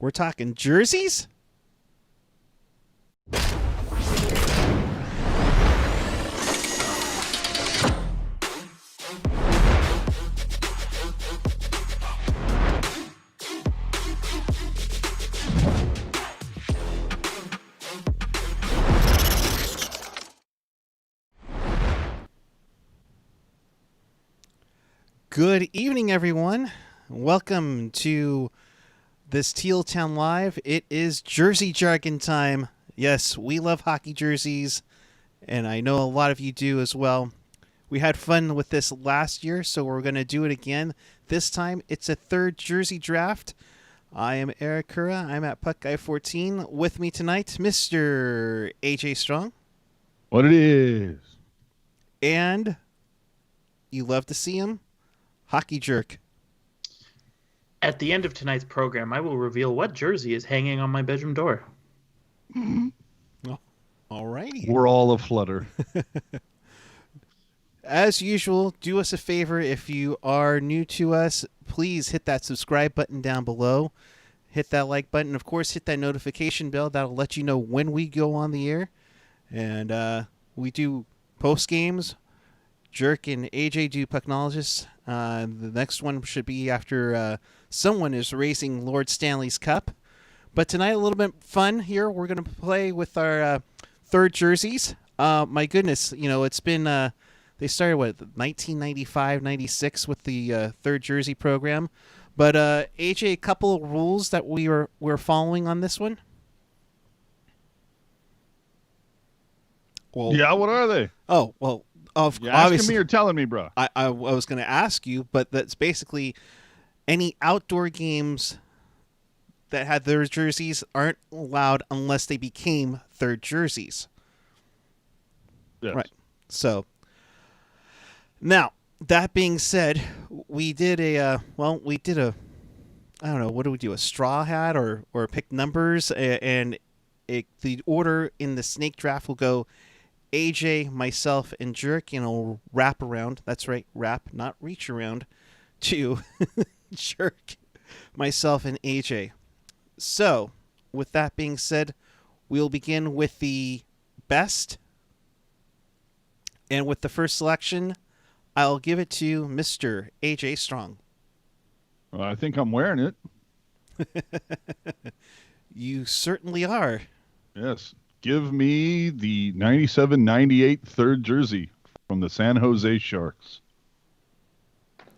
We're talking jerseys? Good evening, everyone. Welcome to this Teal Town Live. It is Jersey Jargon time. Yes, we love hockey jerseys, and I know a lot of you do as well. We had fun with this last year, so we're going to do it again. This time, it's a third jersey draft. I am Erik Kuhre. I'm at Puck Guy 14. With me tonight, Mr. AJ Strong. What it is. And you love to see him, Hockey Jerk. At the end of tonight's program, I will reveal what jersey is hanging on my bedroom door. Oh, all righty. We're all aflutter. As usual, do us a favor. If you are new to us, please hit that subscribe button down below. Hit that like button. Of course, hit that notification bell. That'll let you know when we go on the air. And we do post games. Jerk and AJ do Pucknologists. The next one should be after someone is racing Lord Stanley's Cup. But tonight, a little bit fun here. We're going to play with our third jerseys. My goodness, you know, it's been, they started, 1995, 96 with the third jersey program. But AJ, a couple of rules that we're following on this one. Well, yeah, what are they? Oh, well. You're asking me or telling me, bro? I was going to ask you, but that's basically any outdoor games that had their jerseys aren't allowed unless they became third jerseys. Yes. Right. So, now, that being said, we did I don't know, what do we do, a straw hat or pick numbers, and the order in the snake draft will go AJ, myself, and Jerk, and I'll wrap around. That's right, wrap, not reach around, to Jerk, myself, and AJ. So, with that being said, we'll begin with the best. And with the first selection, I'll give it to Mr. AJ Strong. Well, I think I'm wearing it. You certainly are. Yes. Give me the 97-98 third jersey from the San Jose Sharks.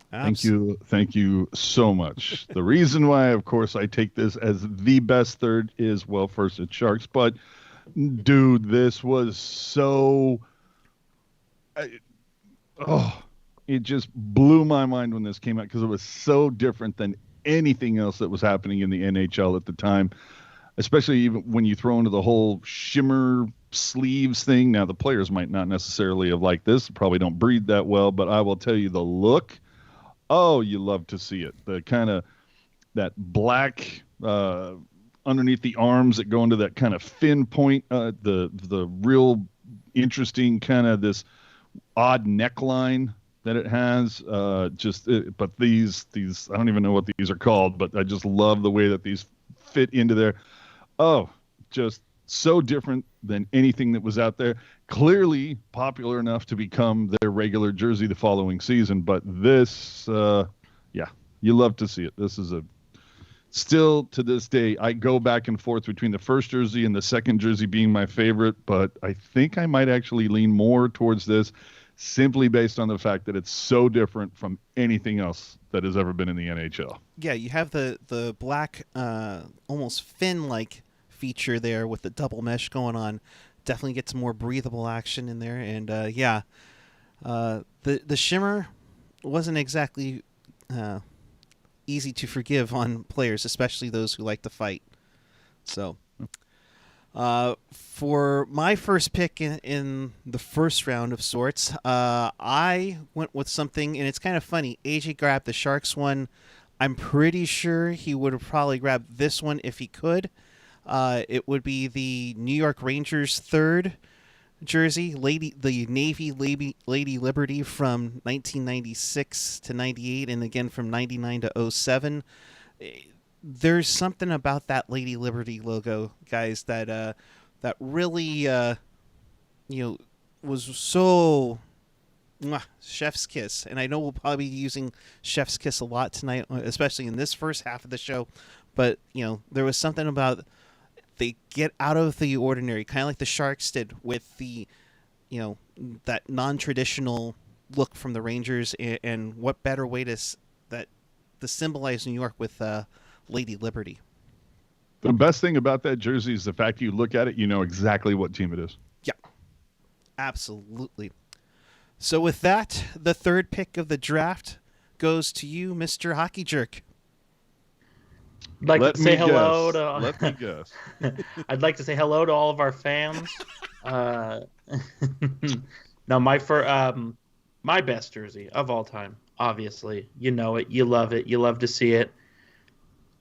Thank you so much. The reason why, of course, I take this as the best third is, well, first it's Sharks, but dude, this was so... it just blew my mind when this came out because it was so different than anything else that was happening in the NHL at the time. Especially even when you throw into the whole shimmer sleeves thing. Now, the players might not necessarily have liked this. Probably don't breathe that well. But I will tell you the look. Oh, you love to see it. The kind of that black underneath the arms that go into that kind of fin point. The real interesting kind of this odd neckline that it has. But these I don't even know what these are called. But I just love the way that these fit into there. Oh, just so different than anything that was out there. Clearly popular enough to become their regular jersey the following season. But this, you love to see it. This is still to this day, I go back and forth between the first jersey and the second jersey being my favorite. But I think I might actually lean more towards this simply based on the fact that it's so different from anything else that has ever been in the NHL. Yeah, you have the black, almost fin-like feature there with the double mesh going on. Definitely get some more breathable action in there. And, the shimmer wasn't exactly easy to forgive on players, especially those who like to fight. So... for my first pick in the first round of sorts, I went with something, and it's kind of funny. AJ grabbed the Sharks one. I'm pretty sure he would have probably grabbed this one if he could. It would be the New York Rangers third jersey, the Navy Lady Liberty from 1996 to 98, and again from 99 to 07. there's something about that Lady Liberty logo, guys, that that really was so chef's kiss. And I know we'll probably be using chef's kiss a lot tonight, especially in this first half of the show. But there was something about they get out of the ordinary, kind of like the Sharks did with the that non-traditional look from the Rangers. And what better way to symbolize New York with Lady Liberty. The best thing about that jersey is the fact you look at it, you know exactly what team it is. Yeah, absolutely. So with that, the third pick of the draft goes to you, Mr. Hockey Jerk. I'd like Let to say me hello guess. to. Let me guess. I'd like to say hello to all of our fans. No, my best jersey of all time. Obviously, you know it, you love it, you love to see it.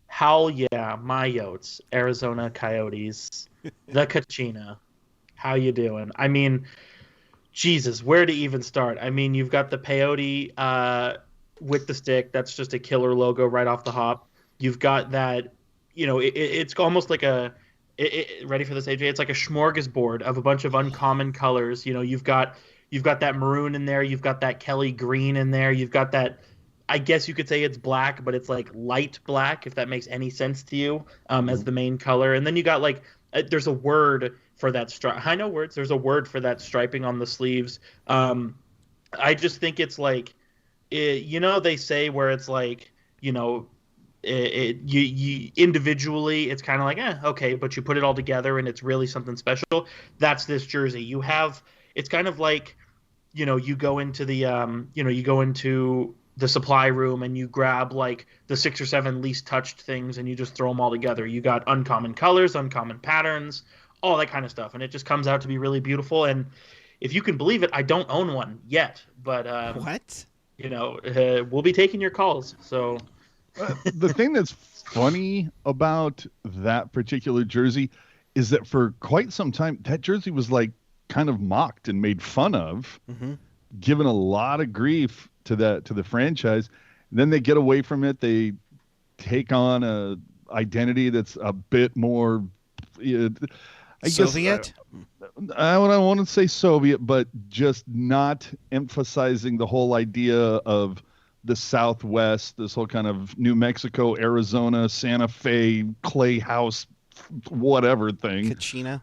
Hell yeah, my Yotes, Arizona Coyotes, the Kachina. How you doing? I mean, Jesus, where to even start? I mean, you've got the peyote with the stick. That's just a killer logo right off the hop. You've got that, it's almost like ready for this, AJ? It's like a smorgasbord of a bunch of uncommon colors. You've got that maroon in there. You've got that Kelly green in there. You've got that, I guess you could say it's black, but it's like light black, if that makes any sense to you, as the main color. And then you got there's a word for that stripe. I know words. There's a word for that striping on the sleeves. I just think it's like, they say where it's like, you individually, it's kind of like, okay, but you put it all together and it's really something special. That's this jersey. It's kind of like, you go into the supply room and you grab like the 6 or 7 least touched things and you just throw them all together. You got uncommon colors, uncommon patterns, all that kind of stuff. And it just comes out to be really beautiful. And if you can believe it, I don't own one yet, but what? We'll be taking your calls. So the thing that's funny about that particular jersey is that for quite some time, that jersey was like kind of mocked and made fun of, given a lot of grief to the franchise. And then they get away from it. They take on a identity that's a bit more Soviet? I don't want to say Soviet, but just not emphasizing the whole idea of the Southwest, this whole kind of New Mexico, Arizona, Santa Fe, clay house, whatever thing. Kachina?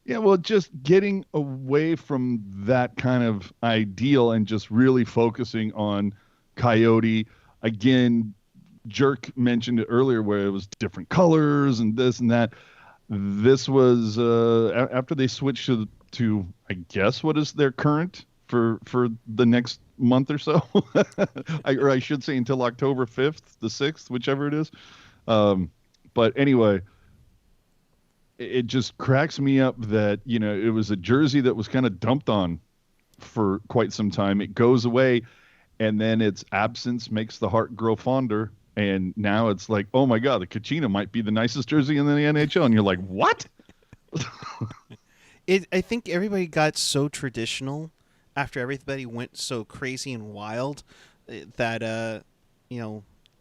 Yeah, well, just getting away from that kind of ideal and just really focusing on Coyote. Again, Jerk mentioned it earlier where it was different colors and this and that. This was after they switched to I guess what is their current for the next month or so. I should say until October 5th, the 6th, whichever it is. But anyway, it just cracks me up that, it was a jersey that was kind of dumped on for quite some time. It goes away, and then its absence makes the heart grow fonder. And now it's like, oh my God, the Kachina might be the nicest jersey in the NHL. And you're like, what? I think everybody got so traditional after everybody went so crazy and wild that,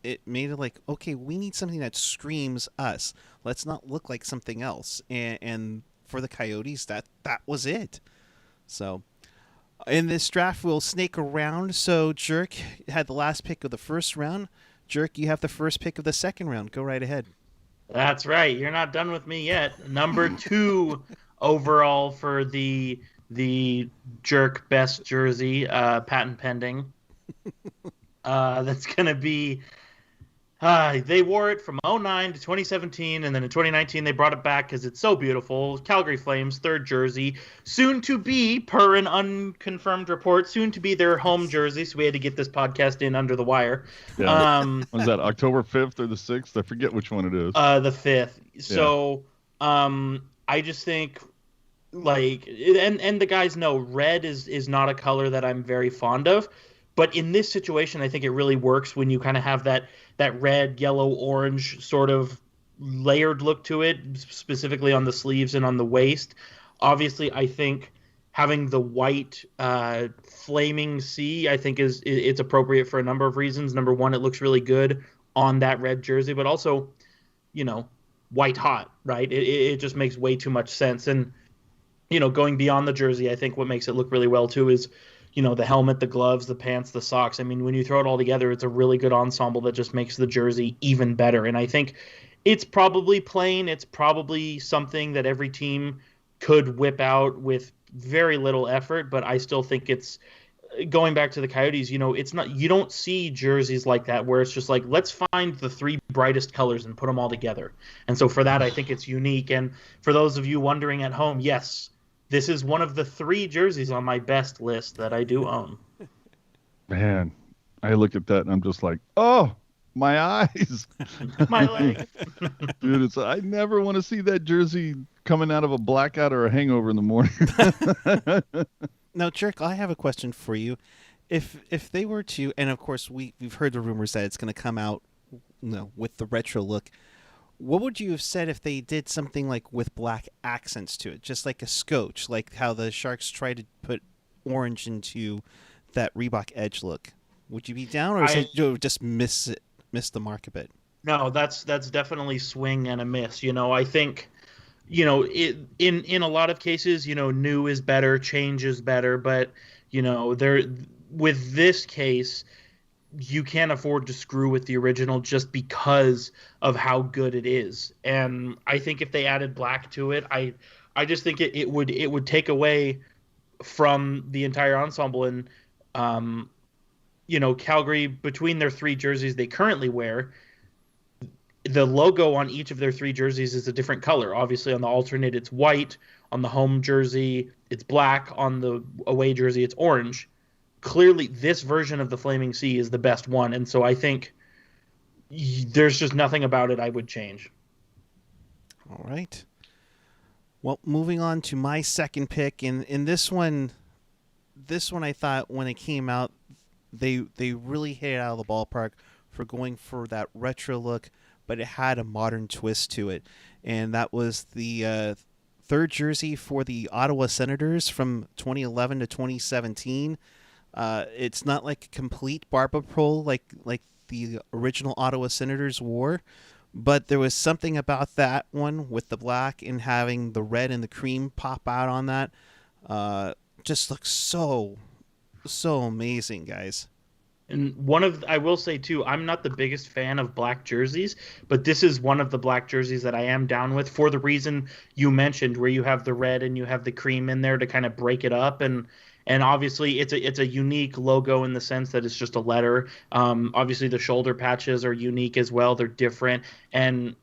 it made it like, okay, we need something that screams us. Let's not look like something else. And for the Coyotes, that was it. So in this draft, we'll snake around. So Jerk had the last pick of the first round. Jerk, you have the first pick of the second round. Go right ahead. That's right. You're not done with me yet. Number 2 overall for the Jerk best jersey, patent pending. That's going to be... they wore it from 2009 to 2017, and then in 2019 they brought it back because it's so beautiful. Calgary Flames, 3rd jersey, soon to be, per an unconfirmed report, soon to be their home jersey, so we had to get this podcast in under the wire. Yeah. Was that October 5th or the 6th? I forget which one it is. The 5th. So I just think, and the guys know, red is not a color that I'm very fond of. But in this situation, I think it really works when you kind of have that red, yellow, orange sort of layered look to it, specifically on the sleeves and on the waist. Obviously, I think having the white flaming C, I think it's appropriate for a number of reasons. Number one, it looks really good on that red jersey, but also white hot, right? It just makes way too much sense. And, going beyond the jersey, I think what makes it look really well too is, the helmet, the gloves, the pants, the socks. I mean, when you throw it all together, it's a really good ensemble that just makes the jersey even better. And I think it's probably plain. It's probably something that every team could whip out with very little effort, but I still think it's going back to the Coyotes, it's not, you don't see jerseys like that where it's just like, let's find the three brightest colors and put them all together. And so for that, I think it's unique. And for those of you wondering at home, yes, this is one of the 3 jerseys on my best list that I do own. Man, I look at that and I'm just like, oh, my eyes. My leg. Dude, I never want to see that jersey coming out of a blackout or a hangover in the morning. Now, Jerk, I have a question for you. If they were to, and of course we've heard the rumors that it's going to come out, with the retro look. What would you have said if they did something like with black accents to it, just like a scotch, like how the Sharks try to put orange into that Reebok Edge look? Would you be down, or is it just miss the mark a bit? No, that's definitely swing and a miss. I think. In a lot of cases, new is better, change is better, but with this case, you can't afford to screw with the original just because of how good it is. And I think if they added black to it, I just think it would take away from the entire ensemble. And Calgary, between their 3 jerseys they currently wear, the logo on each of their 3 jerseys is a different color. Obviously, on the alternate, it's white. On the home jersey, it's black. On the away jersey, it's orange. Clearly, this version of the Flaming Sea is the best one. And so I think there's just nothing about it I would change. All right. Well, moving on to my second pick. In this one I thought when it came out, they really hit it out of the ballpark for going for that retro look, but it had a modern twist to it. And that was the 3rd jersey for the Ottawa Senators from 2011 to 2017. It's not like a complete Barba Pole like the original Ottawa Senators wore, but there was something about that one with the black and having the red and the cream pop out on that. Just looks so amazing, guys. And I will say too, I'm not the biggest fan of black jerseys, but this is one of the black jerseys that I am down with for the reason you mentioned, where you have the red and you have the cream in there to kind of break it up. And obviously it's a unique logo in the sense that it's just a letter. Obviously the shoulder patches are unique as well. They're different. And,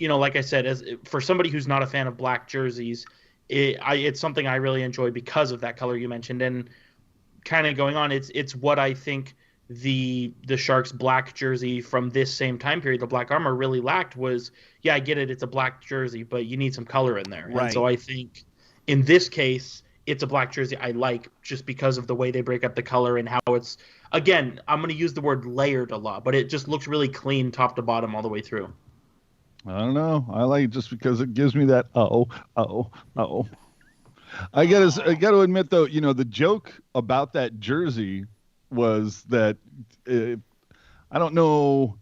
like I said, for somebody who's not a fan of black jerseys, it's something I really enjoy because of that color you mentioned. And kind of going on, it's what I think the Sharks black jersey from this same time period, the black armor, really lacked was, I get it, it's a black jersey, but you need some color in there. Right. And so I think in this case, it's a black jersey I like just because of the way they break up the color and how it's, again, I'm going to use the word layered a lot, but it just looks really clean top to bottom all the way through. I don't know. I like it just because it gives me that I gotta admit though, the joke about that jersey was that I don't know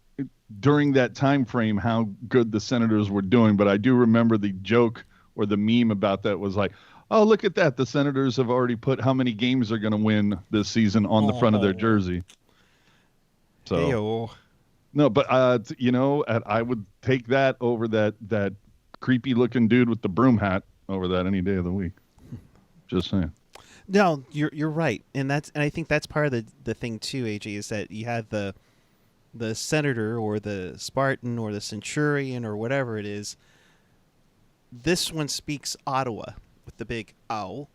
during that time frame how good the Senators were doing, but I do remember the joke or the meme about that was like, oh, look at that, the Senators have already put how many games they're going to win this season on the front of their jersey. So Hey-o. No, but I would take that over that creepy looking dude with the broom hat over that any day of the week. Just saying. No, you're right, and I think that's part of the thing too, AJ, is that you had the Senator or the Spartan or the Centurion or whatever it is. This one speaks Ottawa with the big owl,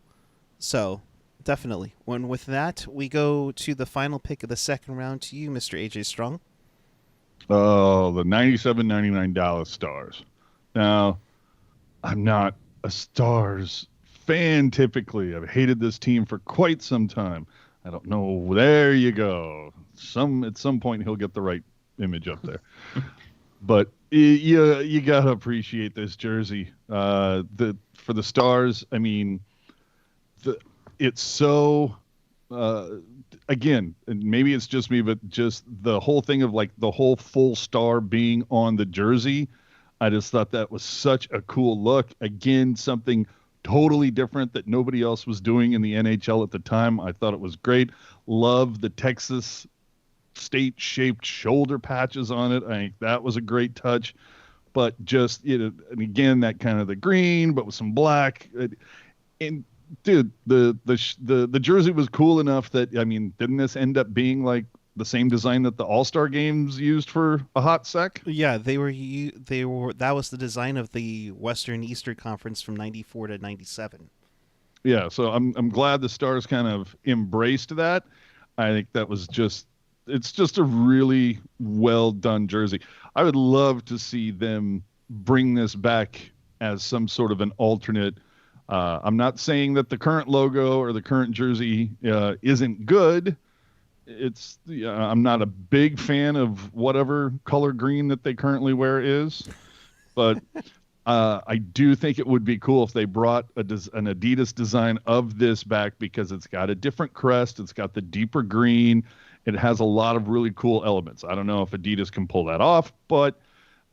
so definitely. With that, we go to the final pick of the second round to you, Mr. AJ Strong. Oh, the 97-99 Dallas Stars. Now, I'm not a Stars fan typically. I've hated this team for quite some time. I don't know. There you go. At some point he'll get the right image up there. But you gotta appreciate this jersey. For the Stars, I mean, it's so. Again, and maybe it's just me, but just the whole thing of like the whole full star being on the jersey. I just thought that was such a cool look. Again, something totally different that nobody else was doing in the NHL at the time. I thought it was great. Love the Texas state-shaped shoulder patches on it. I think that was a great touch. But just, and again, that kind of the green, but with some black. And dude, the jersey was cool enough that, I mean, didn't this end up being like the same design that the All-Star games used for a hot sec? Yeah, they were. That was the design of the Western Eastern Conference from '94 to '97. Yeah, so I'm glad the Stars kind of embraced that. I think that was it's just a really well done jersey. I would love to see them bring this back as some sort of an alternate. I'm not saying that the current logo or the current jersey isn't good. I'm not a big fan of whatever color green that they currently wear is, but I do think it would be cool if they brought an Adidas design of this back, because it's got a different crest. It's got the deeper green. It has a lot of really cool elements. I don't know if Adidas can pull that off, but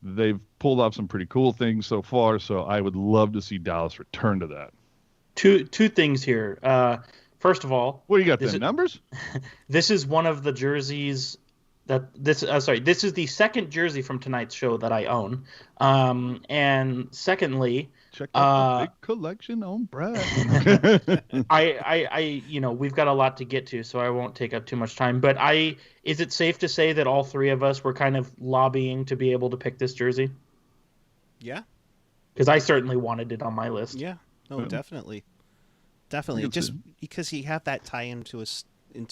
they've pulled off some pretty cool things so far. So I would love to see Dallas return to that. Two things here. First of all, What do you got? The numbers? This is one of the jerseys this is the second jersey from tonight's show that I own. And secondly, check out the big collection on Brad. I we've got a lot to get to, so I won't take up too much time. But is it safe to say that all three of us were kind of lobbying to be able to pick this jersey? Yeah. Because I certainly wanted it on my list. Yeah. No, definitely. Definitely. Just because you have that tie into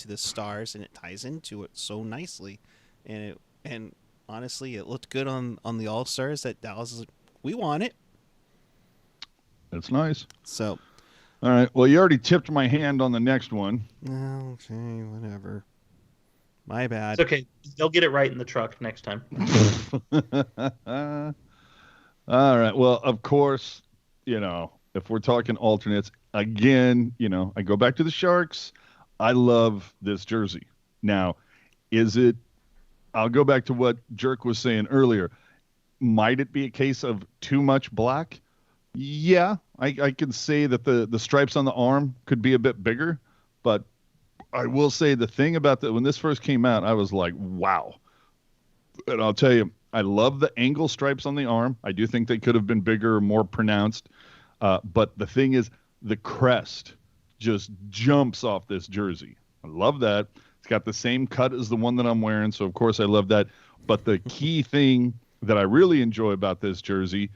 the Stars, and it ties into it so nicely. And honestly, it looked good on the All-Stars that Dallas is, we want it. That's nice. So, all right. Well, you already tipped my hand on the next one. Okay, whatever. My bad. It's okay. They'll get it right in the truck next time. All right. Well, of course, if we're talking alternates, again, I go back to the Sharks. I love this jersey. Now, I'll go back to what Jerk was saying earlier. Might it be a case of too much black? Yeah, I could say that the stripes on the arm could be a bit bigger, but I will say the thing about that, when this first came out, I was like, wow. And I'll tell you, I love the angle stripes on the arm. I do think they could have been bigger or more pronounced. But the thing is, the crest just jumps off this jersey. I love that. It's got the same cut as the one that I'm wearing, so of course I love that. But the key thing that I really enjoy about this jersey,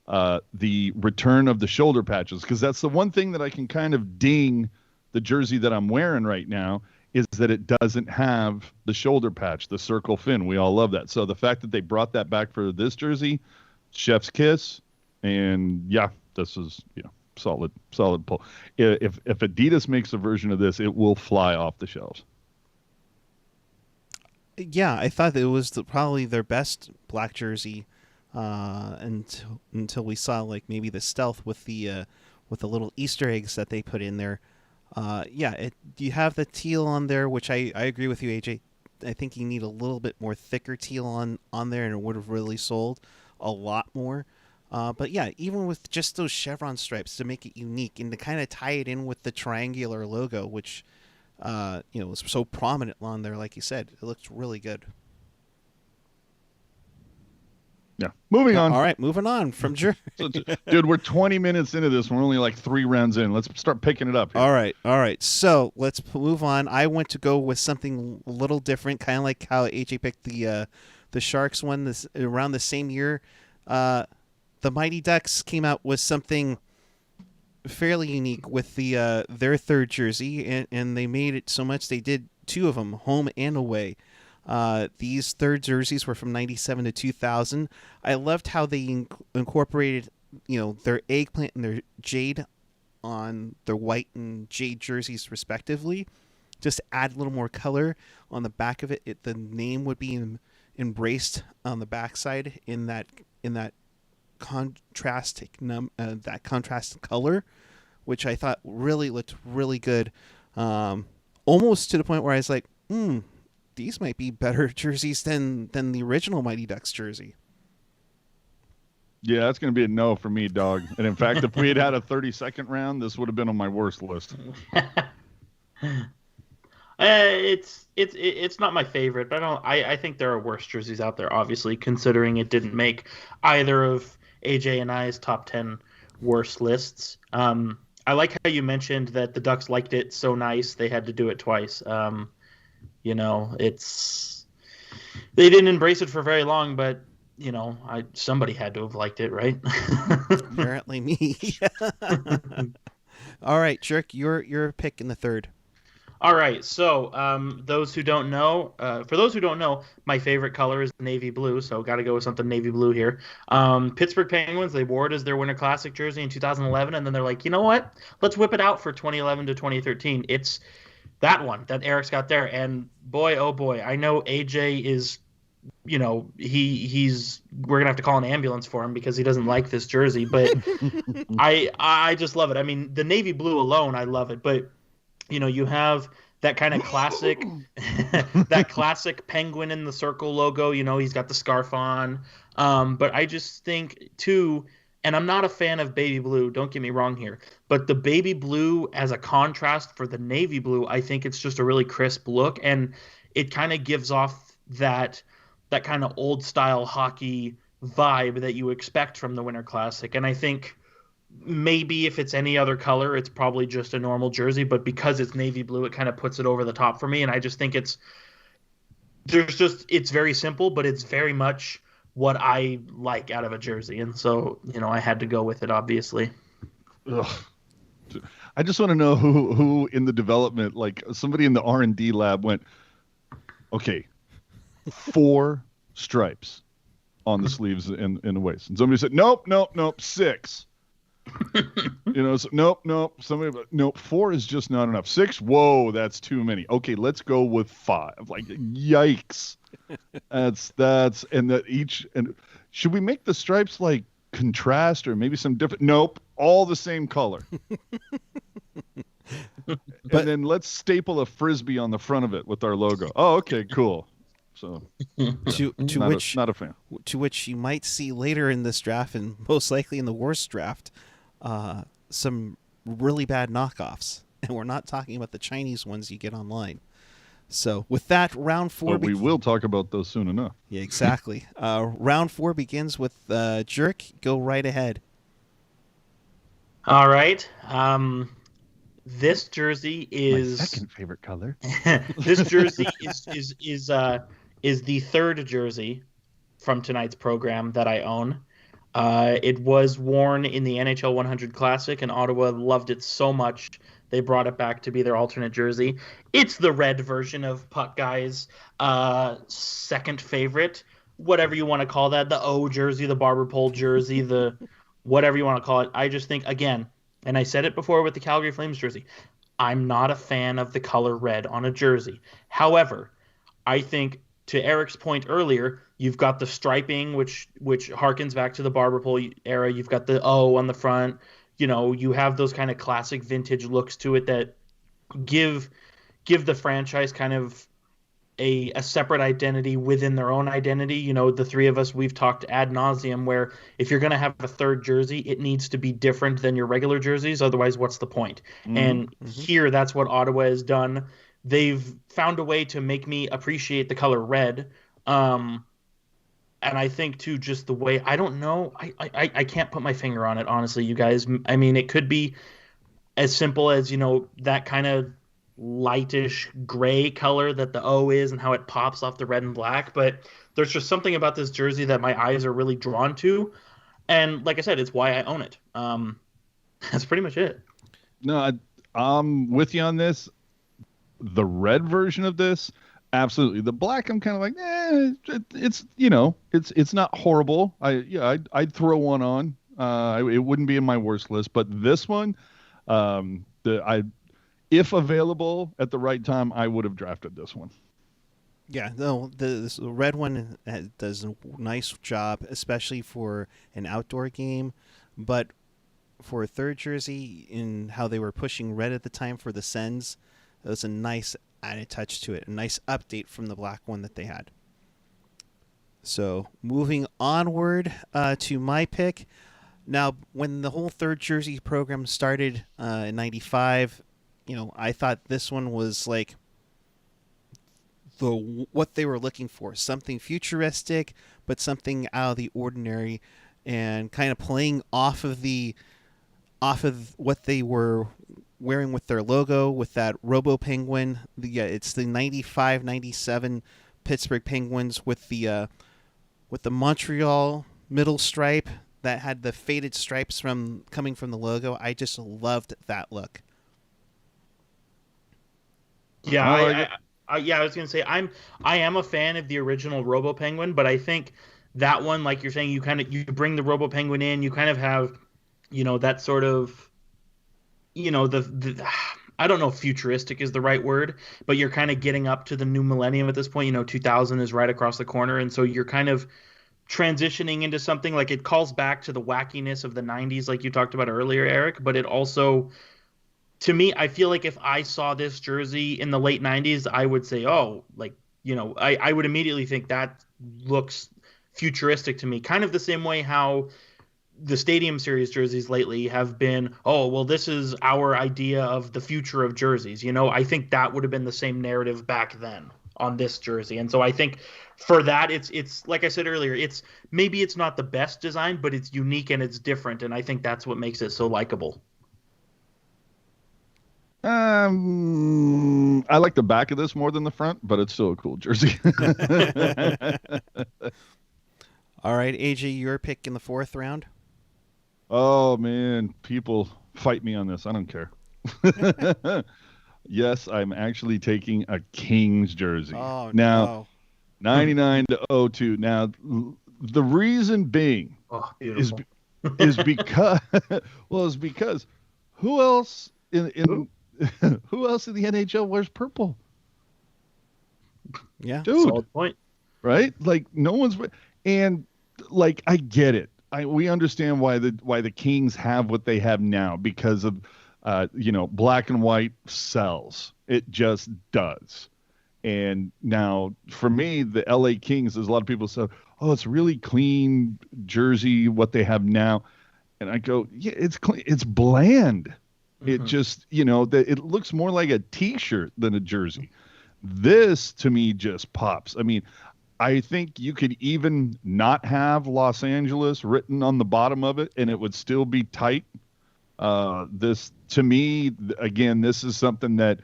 the return of the shoulder patches, because that's the one thing that I can kind of ding the jersey that I'm wearing right now, is that it doesn't have the shoulder patch, the circle fin. We all love that. So the fact that they brought that back for this jersey, chef's kiss. And yeah, this is, solid pull. If Adidas makes a version of this, it will fly off the shelves. Yeah, I thought it was probably their best black jersey until we saw like maybe the stealth with the little Easter eggs that they put in there. You have the teal on there, which I agree with you, AJ. I think you need a little bit more thicker teal on there, and it would have really sold a lot more. But yeah, even with just those chevron stripes to make it unique and to kind of tie it in with the triangular logo, which was so prominent on there, like you said, it looks really good. Yeah. Moving on. All right, moving on from Dude, we're 20 minutes into this. We're only like 3 rounds in. Let's start picking it up here. All right. So let's move on. I went to go with something a little different, kind of like how AJ picked the Sharks one around the same year. The Mighty Ducks came out with something fairly unique with their third jersey, and they made it so much they did 2 of them, home and away. These third jerseys were from 97 to 2000. I loved how they incorporated, their eggplant and their jade on their white and jade jerseys respectively. Just to add a little more color on the back of it. The name would be embraced on the backside in that contrast color, which I thought really looked really good. Almost to the point where I was like, these might be better jerseys than the original Mighty Ducks jersey. Yeah, that's going to be a no for me, dog. And in fact, if we had had a 30-second round, this would have been on my worst list. It's not my favorite, but I think there are worse jerseys out there. Obviously, considering it didn't make either of AJ and I's top 10 worst lists. I like how you mentioned that the Ducks liked it so nice they had to do it twice. It's they didn't embrace it for very long, but somebody had to have liked it, right? Apparently me. All right, Jerk, your pick in the third. All right, so for those who don't know, my favorite color is navy blue, so got to go with something navy blue here. Pittsburgh Penguins, they wore it as their Winter Classic jersey in 2011, and then they're like, you know what? Let's whip it out for 2011 to 2013. It's that one that Eric's got there, and boy, oh boy, I know AJ is, he's we're gonna have to call an ambulance for him because he doesn't like this jersey, but I just love it. I mean, the navy blue alone, I love it, but you have that kind of classic, that classic penguin in the circle logo. He's got the scarf on. But I just think too, and I'm not a fan of baby blue. Don't get me wrong here, but the baby blue as a contrast for the navy blue, I think it's just a really crisp look, and it kind of gives off that kind of old style hockey vibe that you expect from the Winter Classic. And I think maybe if it's any other color, it's probably just a normal jersey, but because it's navy blue, it kind of puts it over the top for me. And I just think it's very simple, but it's very much what I like out of a jersey. And so, I had to go with it, obviously. Ugh. I just want to know who in the development, like somebody in the R&D lab went, okay, 4 stripes on the sleeves and the waist. And somebody said, nope, 6. So, nope. Nope. 4 is just not enough. 6, whoa, that's too many. Okay, let's go with 5. Like, yikes. That's and that each and should we make the stripes like contrast or maybe some different? Nope, all the same color. And then let's staple a frisbee on the front of it with our logo. Oh, okay, cool. So not a fan. To which you might see later in this draft, and most likely in the worst draft, some really bad knockoffs, and we're not talking about the Chinese ones you get online. So with that, round 4. But we will talk about those soon enough. Yeah, exactly. Round 4 begins with Jerk. Go right ahead. All right. This jersey is my second favorite color. This jersey is the third jersey from tonight's program that I own. It was worn in the NHL 100 Classic, and Ottawa loved it so much they brought it back to be their alternate jersey. It's the red version of Puck Guy's second favorite, whatever you want to call that, the O jersey, the barber pole jersey, the whatever you want to call it. I just think, again, and I said it before with the Calgary Flames jersey, I'm not a fan of the color red on a jersey. However, I think, to Eric's point earlier, you've got the striping, which harkens back to the barber pole era. You've got the O on the front. You have those kind of classic vintage looks to it that give the franchise kind of a separate identity within their own identity. The three of us, we've talked ad nauseum where if you're going to have a third jersey, it needs to be different than your regular jerseys. Otherwise, what's the point? Mm-hmm. And here, that's what Ottawa has done. They've found a way to make me appreciate the color red. And I think, too, just the way, I don't know, I can't put my finger on it, honestly, you guys. I mean, it could be as simple as, that kind of lightish gray color that the O is and how it pops off the red and black. But there's just something about this jersey that my eyes are really drawn to. And like I said, it's why I own it. That's pretty much it. No, I'm with you on this. The red version of this, absolutely. The black, I'm kind of like, it's not horrible. I'd throw one on. It wouldn't be in my worst list, but this one, if available at the right time, I would have drafted this one. Yeah, no, the red one does a nice job, especially for an outdoor game. But for a third jersey, in how they were pushing red at the time for the Sens, it was a nice added touch to it, a nice update from the black one that they had. So moving onward to my pick. Now, when the whole third jersey program started in '95, I thought this one was like what they were looking for, something futuristic, but something out of the ordinary, and kind of playing off of what they were wearing with their logo, with that Robo Penguin. It's the '95-'97 Pittsburgh Penguins with the Montreal middle stripe that had the faded stripes coming from the logo. I just loved that look. Yeah, I was gonna say I am a fan of the original Robo Penguin, but I think that one, like you're saying, you bring the Robo Penguin in, you kind of have, that sort of, the I don't know if futuristic is the right word, but you're kind of getting up to the new millennium at this point. 2000 is right across the corner, and so you're kind of transitioning into something like it calls back to the wackiness of the '90s, like you talked about earlier, Eric. But it also, to me, I feel like if I saw this jersey in the late '90s, I would say, oh, like, I would immediately think that looks futuristic to me. Kind of the same way how the Stadium Series jerseys lately have been, oh, well, this is our idea of the future of jerseys. I think that would have been the same narrative back then on this jersey. And so I think for that, it's like I said earlier, maybe it's not the best design, but it's unique and it's different. And I think that's what makes it so likable. I like the back of this more than the front, but it's still a cool jersey. All right, AJ, your pick in the 4th round. Oh man, people fight me on this. I don't care. Yes, I'm actually taking a Kings jersey. Oh, now, no. 99 to 02. Now, the reason being is because who else in who else in the NHL wears purple? Yeah, dude. Solid point. Right? Like no one's, and like I get it. We understand why the Kings have what they have now because of black and white sells. It just does. And now for me, the LA Kings, there's a lot of people say, oh, it's really clean jersey, what they have now. And I go, yeah, it's clean. It's bland. Mm-hmm. It just, it looks more like a t-shirt than a jersey. This to me just pops. I mean, I think you could even not have Los Angeles written on the bottom of it and it would still be tight. This to me, again, this is something that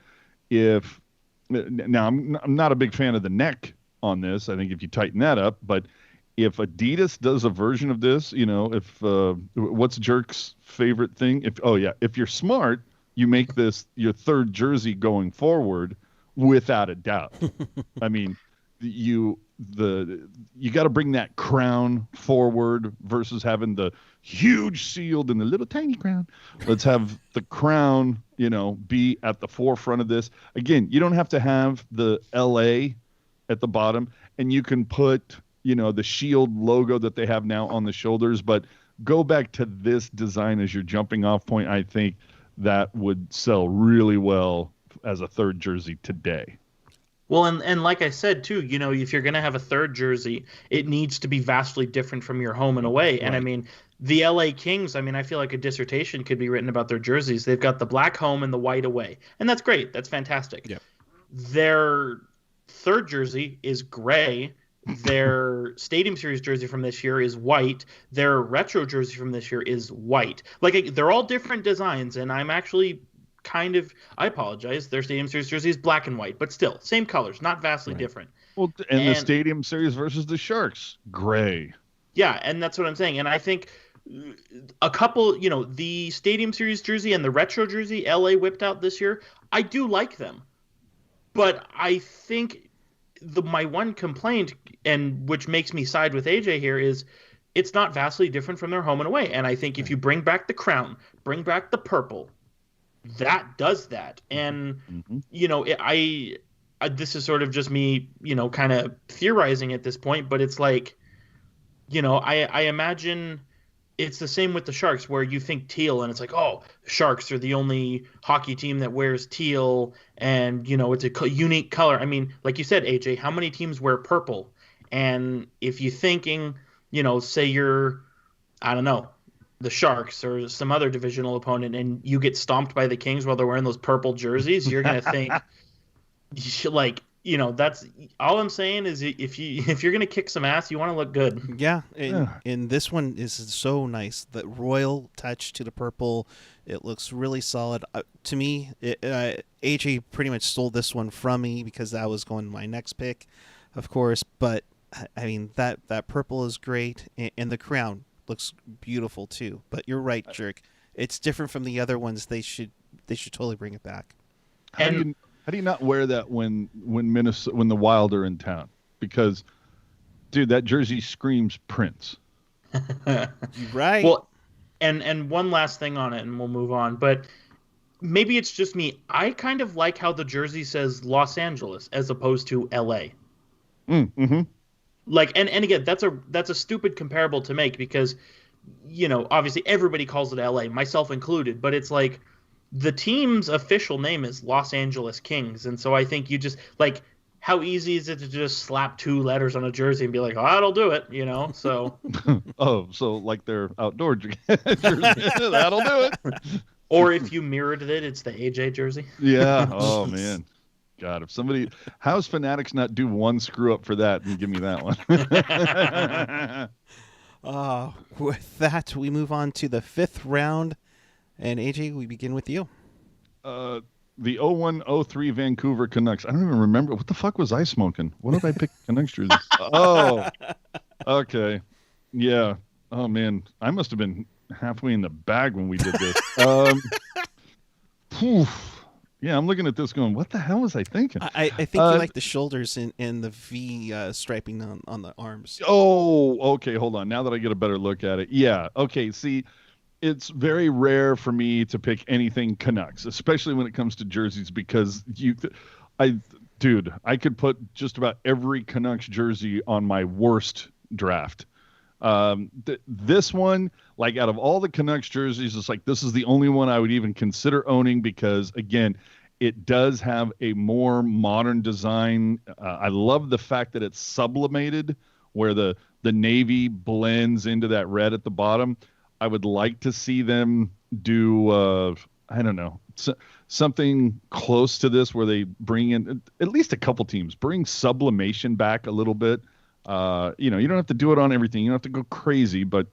now I'm not a big fan of the neck on this. I think if you tighten that up, but if Adidas does a version of this, what's Jerk's favorite thing? If you're smart, you make this your third jersey going forward without a doubt. I mean, you got to bring that crown forward versus having the huge shield and the little tiny crown. Let's have the crown, be at the forefront of this. Again, you don't have to have the LA at the bottom, and you can put, the shield logo that they have now on the shoulders, but go back to this design as your jumping off point. I think that would sell really well as a third jersey today. Well, and like I said, too, if you're going to have a third jersey, it needs to be vastly different from your home and away. Right. And I mean, the LA Kings, I feel like a dissertation could be written about their jerseys. They've got the black home and the white away. And that's great. That's fantastic. Yep. Their third jersey is gray. Their Stadium Series jersey from this year is white. Their retro jersey from this year is white. Like, they're all different designs, and I'm actually I apologize, their Stadium Series jersey is black and white, but still, same colors, not vastly different. Well, and the Stadium Series versus the Sharks, gray. Yeah, and that's what I'm saying. And I think a couple, the Stadium Series jersey and the retro jersey LA whipped out this year, I do like them. But I think my one complaint, and which makes me side with AJ here, is it's not vastly different from their home and away. And I think if you bring back the crown, bring back the purple, that does that. And this is sort of just me kind of theorizing at this point, but it's like, I imagine it's the same with the Sharks, where you think teal and it's like, oh, Sharks are the only hockey team that wears teal, and it's a unique color. I mean, like you said, AJ, how many teams wear purple? And if you're thinking, say you're, I don't know, the Sharks or some other divisional opponent, and you get stomped by the Kings while they're wearing those purple jerseys, you're gonna think, like, that's all I'm saying is if you're gonna kick some ass, you want to look good. Yeah, and this one is so nice. The royal touch to the purple, it looks really solid. To me, AJ pretty much stole this one from me because that was going my next pick, of course. But I mean that purple is great, and the crown looks beautiful too. But you're right, Jerk. It's different from the other ones. They should totally bring it back. How do you not wear that when the Wild are in town? Because, dude, that jersey screams Prince. Right. Well, and one last thing on it, and we'll move on. But maybe it's just me. I kind of like how the jersey says Los Angeles as opposed to L.A. Mm-hmm. Like, and again, that's a stupid comparable to make because, obviously everybody calls it L.A., myself included. But it's like, the team's official name is Los Angeles Kings, and so I think you just, like, how easy is it to just slap 2 letters on a jersey and be like, oh, that'll do it, so. Oh, so like their outdoor jersey. That'll do it. Or if you mirrored it, it's the AJ jersey. Yeah. Oh, man. God, if somebody, how's Fanatics not do one screw up for that and give me that one? With that, we move on to the 5th round. And AJ, we begin with you. The 01-03 Vancouver Canucks. I don't even remember. What the fuck was I smoking? What did I pick Canucks jersey? Oh, okay. Yeah. Oh, man. I must have been halfway in the bag when we did this. Yeah, I'm looking at this going, what the hell was I thinking? I think you like the shoulders and the V striping on the arms. Oh, okay. Hold on. Now that I get a better look at it. Yeah. Okay. See, it's very rare for me to pick anything Canucks, especially when it comes to jerseys, because I could put just about every Canucks jersey on my worst draft. This one, like, out of all the Canucks jerseys, it's like, this is the only one I would even consider owning because, again, it does have a more modern design. I love the fact that it's sublimated, where the navy blends into that red at the bottom. I would like to see them do, I don't know, something close to this where they bring in at least a couple teams, bring sublimation back a little bit. You don't have to do it on everything. You don't have to go crazy, but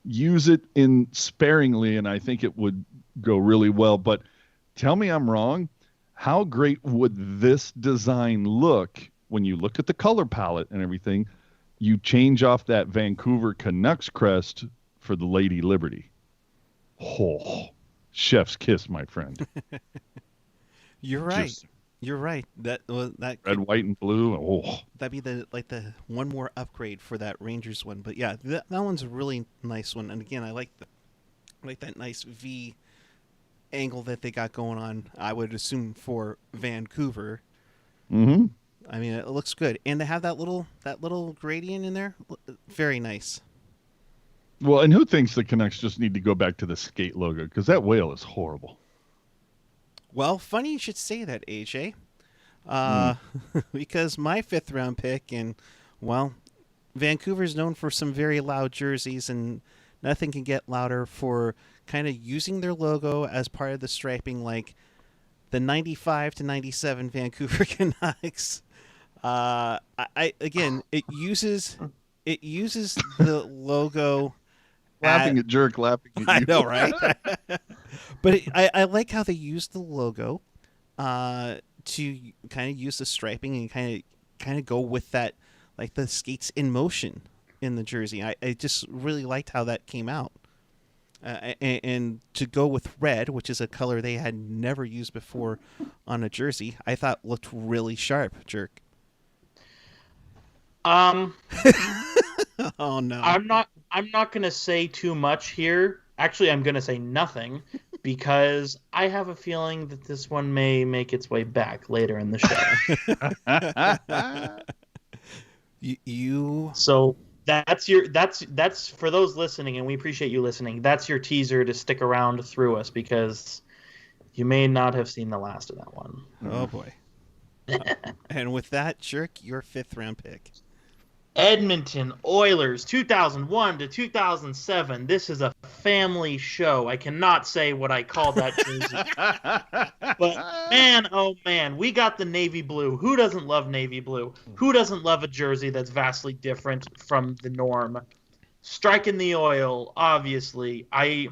use it in sparingly, and I think it would go really well. But tell me I'm wrong. How great would this design look when you look at the color palette and everything? You change off that Vancouver Canucks crest for the Lady Liberty. Oh, chef's kiss, my friend. You're right. You're right. That red, white, and blue. Oh, that'd be the one more upgrade for that Rangers one. But yeah, that one's a really nice one. And again, I like that nice V angle that they got going on. I would assume for Vancouver. Mm-hmm. I mean, it looks good, and to have that little gradient in there, very nice. Well, and who thinks the Canucks just need to go back to the skate logo? Because that whale is horrible. Well, funny you should say that, AJ. Because my 5th round pick, and, well, Vancouver's known for some very loud jerseys, and nothing can get louder for kind of using their logo as part of the striping, like the 95 to 97 Vancouver Canucks. It uses the logo. Laughing at Jerk, laughing at you. I know, right? But I like how they use the logo to kind of use the striping and kind of go with that, like the skates in motion in the jersey. I just really liked how that came out. And to go with red, which is a color they had never used before on a jersey, I thought looked really sharp, Jerk. Oh no. I'm not going to say too much here. Actually, I'm going to say nothing because I have a feeling that this one may make its way back later in the show. So that's for those listening, and we appreciate you listening. That's your teaser to stick around through us because you may not have seen the last of that one. Oh boy. And with that, Jerk, your 5th round pick. Edmonton Oilers, 2001 to 2007. This is a family show. I cannot say what I call that jersey. But man, oh man, we got the navy blue. Who doesn't love navy blue? Who doesn't love a jersey that's vastly different from the norm? Striking the oil, obviously. That's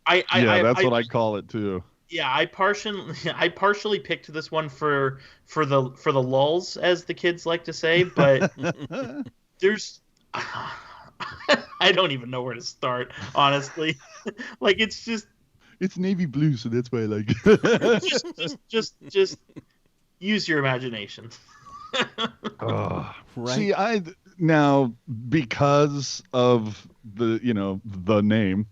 what I call it too. Yeah, I partially picked this one for the lulz, as the kids like to say, but there's I don't even know where to start, honestly. Like, it's navy blue, so that's why I like it. just use your imagination. Right. See, now, because of the name,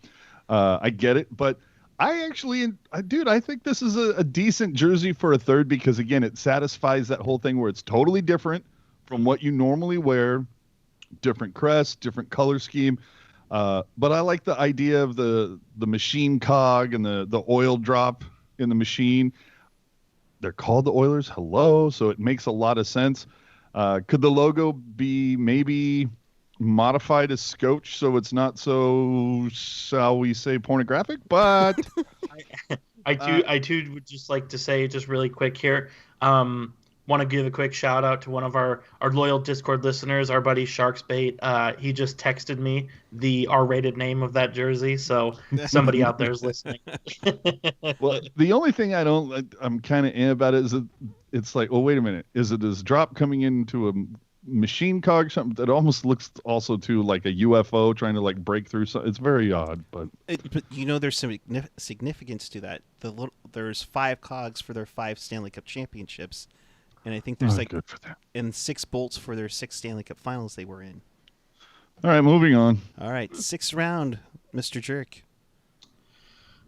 I get it, but I think this is a decent jersey for a third, because again, it satisfies that whole thing where it's totally different from what you normally wear, different crest, different color scheme. But I like the idea of the machine cog and the oil drop in the machine. They're called the Oilers. Hello. So it makes a lot of sense. Could the logo be maybe modified as Scotch so it's not so, shall we say, pornographic? But I too would just like to say, just really quick here, want to give a quick shout out to one of our loyal Discord listeners, our buddy Sharksbait. He just texted me the R-rated name of that jersey, so somebody out there is listening. Well, the only thing I'm kind of about it is that it's like, well, wait a minute, is it this drop coming into a machine cog, something that almost looks also to like a UFO trying to like break through something? It's very odd, but there's some significance to that. There's 5 cogs for their 5 Stanley Cup championships, and I think there's good for them. And 6 bolts for their 6 Stanley Cup finals they were in. All right, moving on. All right, 6th round, Mr. Jerk.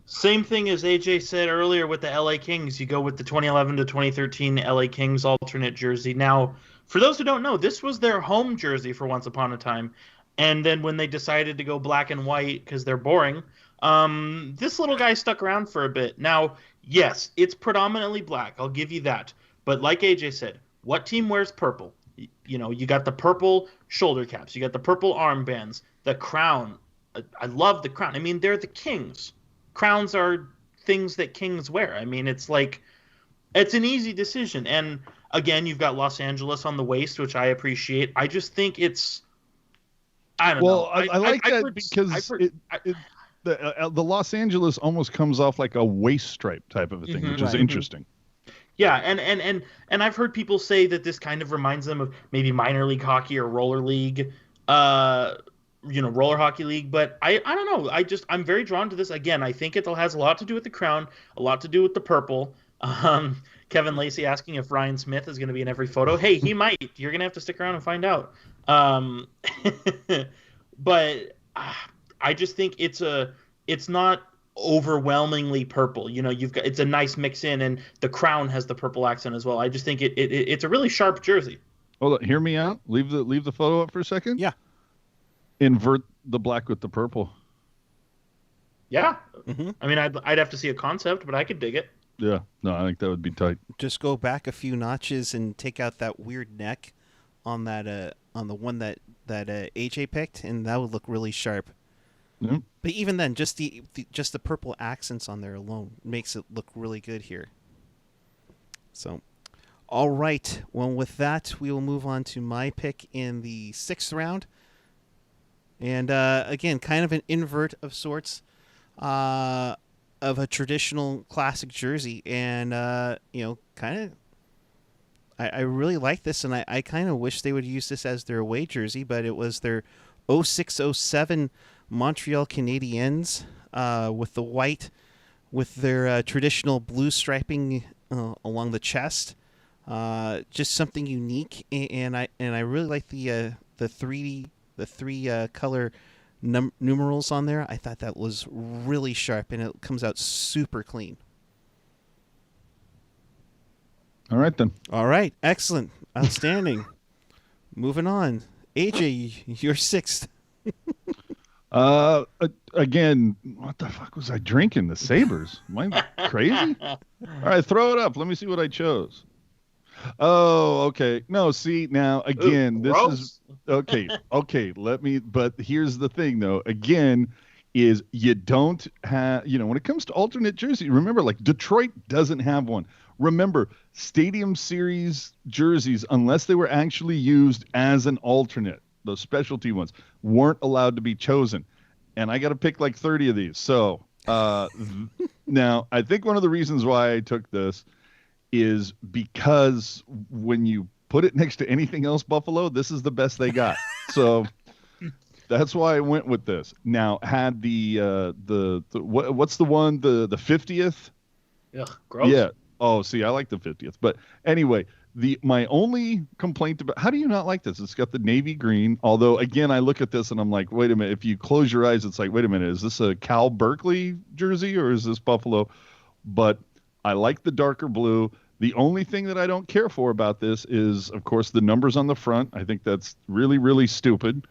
Same thing as AJ said earlier with the LA Kings. You go with the 2011 to 2013 LA Kings alternate jersey. Now, for those who don't know, this was their home jersey for once upon a time. And then when they decided to go black and white because they're boring, this little guy stuck around for a bit. Now, yes, it's predominantly black. I'll give you that. But like AJ said, what team wears purple? You got the purple shoulder caps. You got the purple armbands. The crown. I love the crown. I mean, they're the Kings. Crowns are things that Kings wear. I mean, it's an easy decision. And again, you've got Los Angeles on the waist, which I appreciate. I just think I don't know. Well, I like that because the Los Angeles almost comes off like a waist stripe type of a thing, which is interesting. Yeah, and I've heard people say that this kind of reminds them of maybe minor league hockey or roller league, roller hockey league. But I don't know. I'm very drawn to this. Again, I think it has a lot to do with the crown, a lot to do with the purple. Kevin Lacey asking if Ryan Smith is going to be in every photo. Hey, he might. You're going to have to stick around and find out. But I just think it's not overwhelmingly purple. It's a nice mix in, and the crown has the purple accent as well. I just think it's a really sharp jersey. Hold on, hear me out. Leave the photo up for a second. Yeah. Invert the black with the purple. Yeah. Mm-hmm. I mean, I'd have to see a concept, but I could dig it. Yeah. No, I think that would be tight. Just go back a few notches and take out that weird neck on that on the one that AJ picked, and that would look really sharp. Mm-hmm. But even then, just the purple accents on there alone makes it look really good here. So, all right. Well, with that, we will move on to my pick in the 6th round. And again, kind of an invert of sorts of a traditional classic jersey. And, kind of, I really like this, and I kind of wish they would use this as their away jersey, but it was their 06-07 Montreal Canadiens with the white, with their traditional blue striping along the chest. Just something unique, and I really like the three color numerals on there. I thought that was really sharp, and it comes out super clean. All right, then. All right. Excellent. Outstanding. Moving on. AJ, you're 6th. Again, what the fuck was I drinking? The Sabres? Am I crazy? All right, throw it up. Let me see what I chose. Oh, okay. No, see now Ooh, again, this is gross. okay. Okay, but here's the thing though. Again, is you don't have, when it comes to alternate jersey, remember like Detroit doesn't have one. Remember, Stadium Series jerseys, unless they were actually used as an alternate, those specialty ones weren't allowed to be chosen. And I got to pick like 30 of these. So, now I think one of the reasons why I took this is because when you put it next to anything else Buffalo, this is the best they got. So that's why I went with this. Now, had what's the one, the 50th? Ugh, gross. Yeah. Oh, see, I like the 50th. But anyway, my only complaint about, how do you not like this? It's got the navy green. Although again, I look at this and I'm like, wait a minute. If you close your eyes, it's like, wait a minute, is this a Cal Berkeley jersey or is this Buffalo? But I like the darker blue. The only thing that I don't care for about this is, of course, the numbers on the front. I think that's really, really stupid.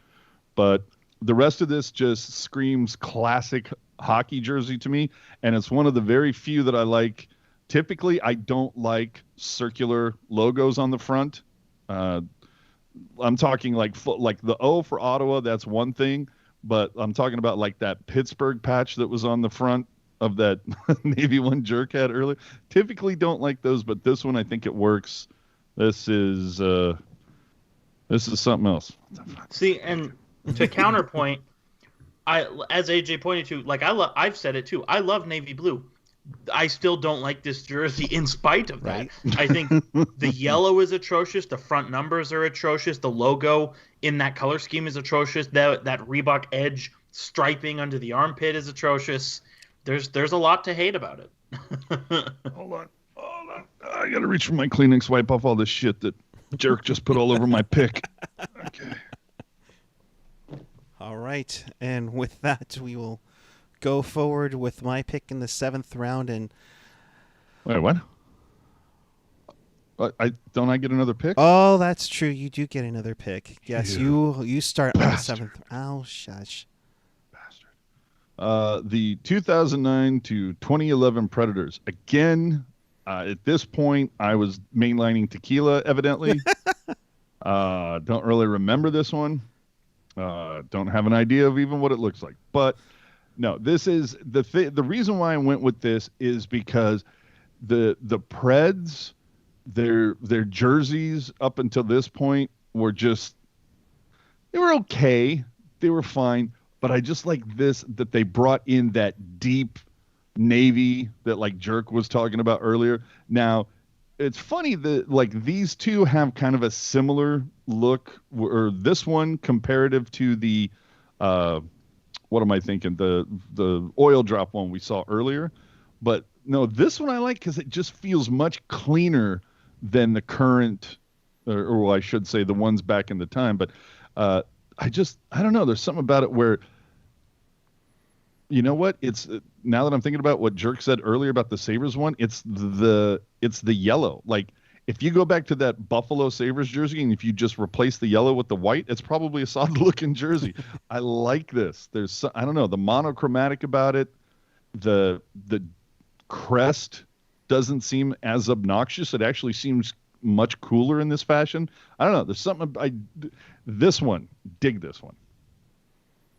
But the rest of this just screams classic hockey jersey to me. And it's one of the very few that I like. Typically, I don't like circular logos on the front. I'm talking like the O for Ottawa. That's one thing. But I'm talking about like that Pittsburgh patch that was on the front of that Navy one Jerk had earlier. Typically don't like those, but this one I think it works. This is something else. See, and to counterpoint, as AJ pointed to, like I've said it too. I love navy blue. I still don't like this jersey in spite of that. Right. I think the yellow is atrocious. The front numbers are atrocious. The logo in that color scheme is atrocious. That Reebok edge striping under the armpit is atrocious. There's a lot to hate about it. Hold on. I gotta reach for my Kleenex, wipe off all this shit that Jerk just put all over my pick. Okay. All right, and with that, we will go forward with my pick in the 7th round. And wait, what? I get another pick? Oh, that's true. You do get another pick. Yes, you start on the 7th. Oh, shush. The 2009 to 2011 Predators. Again, at this point, I was mainlining tequila, evidently. Don't really remember this one. Don't have an idea of even what it looks like. But no, this is the reason why I went with this is because the Preds, their jerseys up until this point were they were okay. They were fine. But I just like this, that they brought in that deep navy that like Jerk was talking about earlier. Now, it's funny that like these two have kind of a similar look, or this one comparative to the, what am I thinking? The oil drop one we saw earlier. But no, this one I like because it just feels much cleaner than the current, or I should say the ones back in the time. But I don't know. There's something about it where, you know what? It's now that I'm thinking about what Jerk said earlier about the Sabres one, it's the yellow. Like if you go back to that Buffalo Sabres jersey and if you just replace the yellow with the white, it's probably a solid looking jersey. I like this. I don't know, the monochromatic about it. The crest doesn't seem as obnoxious. It actually seems much cooler in this fashion. I don't know. There's something this one, dig this one.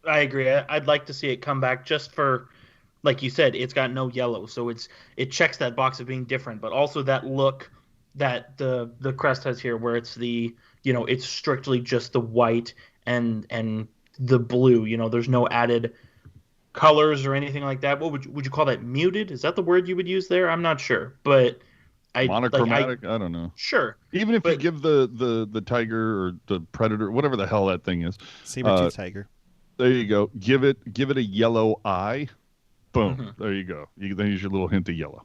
I agree. I'd like to see it come back just for, like you said, it's got no yellow, so it checks that box of being different, but also that look that the crest has here, where it's it's strictly just the white and the blue. There's no added colors or anything like that. What would you call that? Muted? Is that the word you would use there? I'm not sure, but monochromatic. I don't know. Sure. Even if you give the tiger or the predator, whatever the hell that thing is, saber-tooth tiger. There you go. Give it a yellow eye. Boom. Mm-hmm. There you go. Then use your little hint of yellow.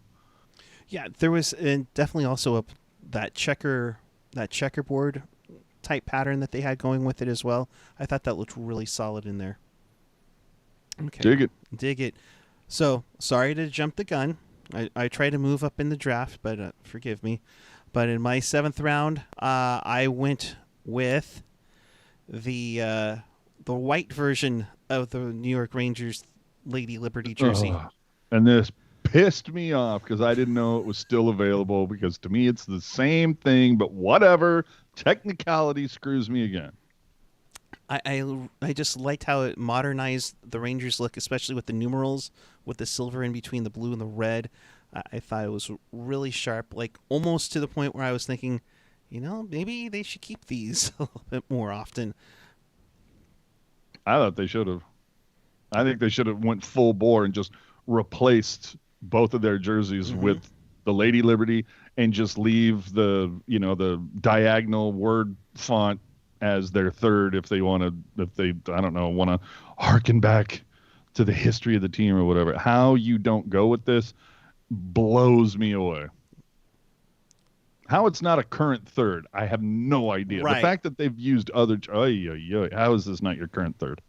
Yeah, there was definitely also that checkerboard type pattern that they had going with it as well. I thought that looked really solid in there. Okay. Dig it. So, sorry to jump the gun. I tried to move up in the draft, but forgive me. But in my 7th round, I went with the white version of the New York Rangers Lady Liberty jersey. And this pissed me off because I didn't know it was still available, because to me it's the same thing, but whatever. Technicality screws me again. I just liked how it modernized the Rangers look, especially with the numerals, with the silver in between the blue and the red. I thought it was really sharp, like almost to the point where I was thinking, maybe they should keep these a little bit more often. I thought they should have. I think they should have went full bore and just replaced both of their jerseys with the Lady Liberty, and just leave the diagonal word font as their third, if they want to harken back to the history of the team or whatever. How you don't go with this blows me away. How it's not a current third, I have no idea. Right. The fact that they've used other... how is this not your current third?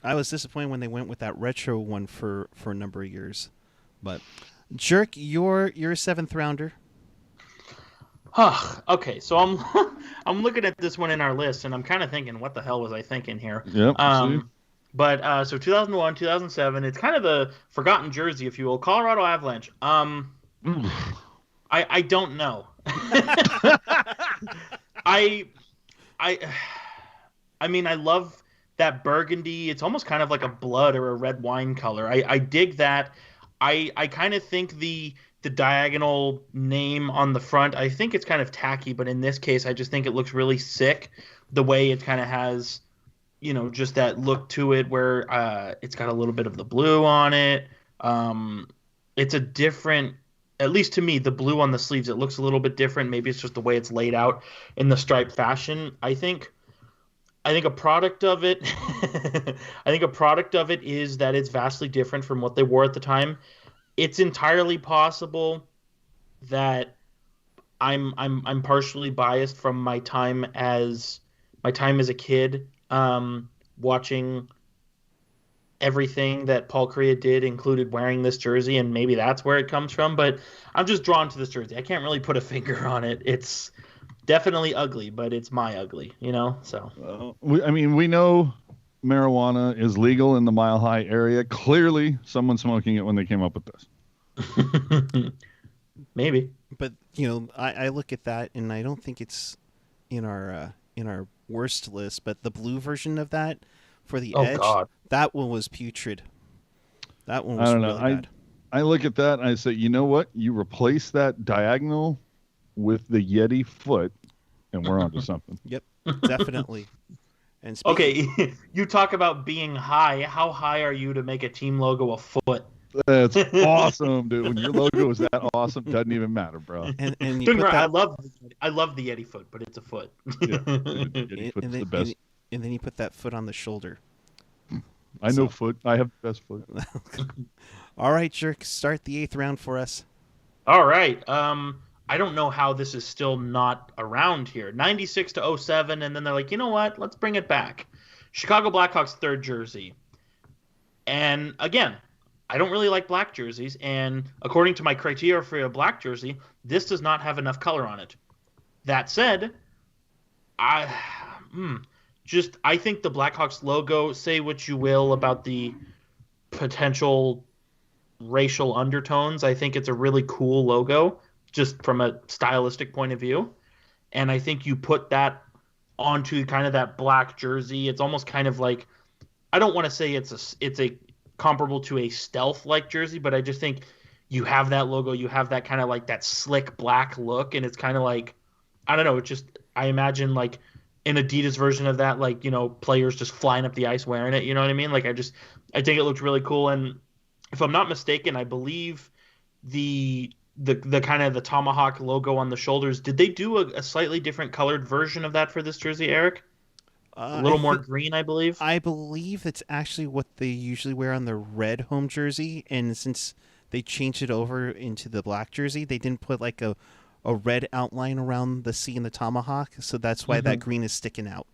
I was disappointed when they went with that retro one for a number of years. But, Jerk, you're a seventh rounder. Okay, so I'm looking at this one in our list, and I'm kind of thinking, what the hell was I thinking here? Yep. But so 2001, 2007, it's kind of the forgotten jersey, if you will. Colorado Avalanche. I don't know. I mean, I love that burgundy. It's almost kind of like a blood or a red wine color. I dig that. I kind of think the diagonal name on the front, I think it's kind of tacky, but in this case, I just think it looks really sick. The way it kind of has, just that look to it where it's got a little bit of the blue on it. It's a different, at least to me, the blue on the sleeves, it looks a little bit different. Maybe it's just the way it's laid out in the stripe fashion. I think a product of it, is that it's vastly different from what they wore at the time. It's entirely possible that I'm partially biased from my time as a kid, watching everything that Paul Kariya did, included wearing this jersey, and maybe that's where it comes from. But I'm just drawn to this jersey. I can't really put a finger on it. It's definitely ugly, but it's my ugly, So we know marijuana is legal in the Mile High area. Clearly, someone's smoking it when they came up with this. Maybe. But I look at that, and I don't think it's in our worst list. But the blue version of that for the edge, God. That one was putrid. That one was really bad. I look at that and I say, you know what? You replace that diagonal with the Yeti foot, and we're onto something. Yep, definitely. And okay, you talk about being high. How high are you to make a team logo a foot? That's awesome, dude. When your logo is that awesome, doesn't even matter, bro. And you put I love the Yeti foot, but it's a foot. Yeah, Yeti foot's the best. And then you put that foot on the shoulder. I know foot. I have the best foot. All right, Jerk, start the 8th round for us. All right. I don't know how this is still not around here. 96 to 07, and then they're like, you know what? Let's bring it back. Chicago Blackhawks third jersey. And again, I don't really like black jerseys, and according to my criteria for a black jersey, this does not have enough color on it. That said, I think the Blackhawks logo, say what you will about the potential racial undertones, I think it's a really cool logo, just from a stylistic point of view. And I think you put that onto kind of that black jersey. It's almost kind of like, I don't want to say it's a comparable to a stealth-like jersey, but I just think you have that logo, you have that kind of like that slick black look, and it's kind of like, I don't know, it's just, I imagine like an Adidas version of that, like, players just flying up the ice wearing it, you know what I mean? Like, I think it looks really cool. And if I'm not mistaken, I believe the kind of the tomahawk logo on the shoulders, did they do a slightly different colored version of that for this jersey, Eric? A little more green, I believe. I believe it's actually what they usually wear on the red home jersey, and since they changed it over into the black jersey, they didn't put like a red outline around the C and the tomahawk, so that's why that green is sticking out.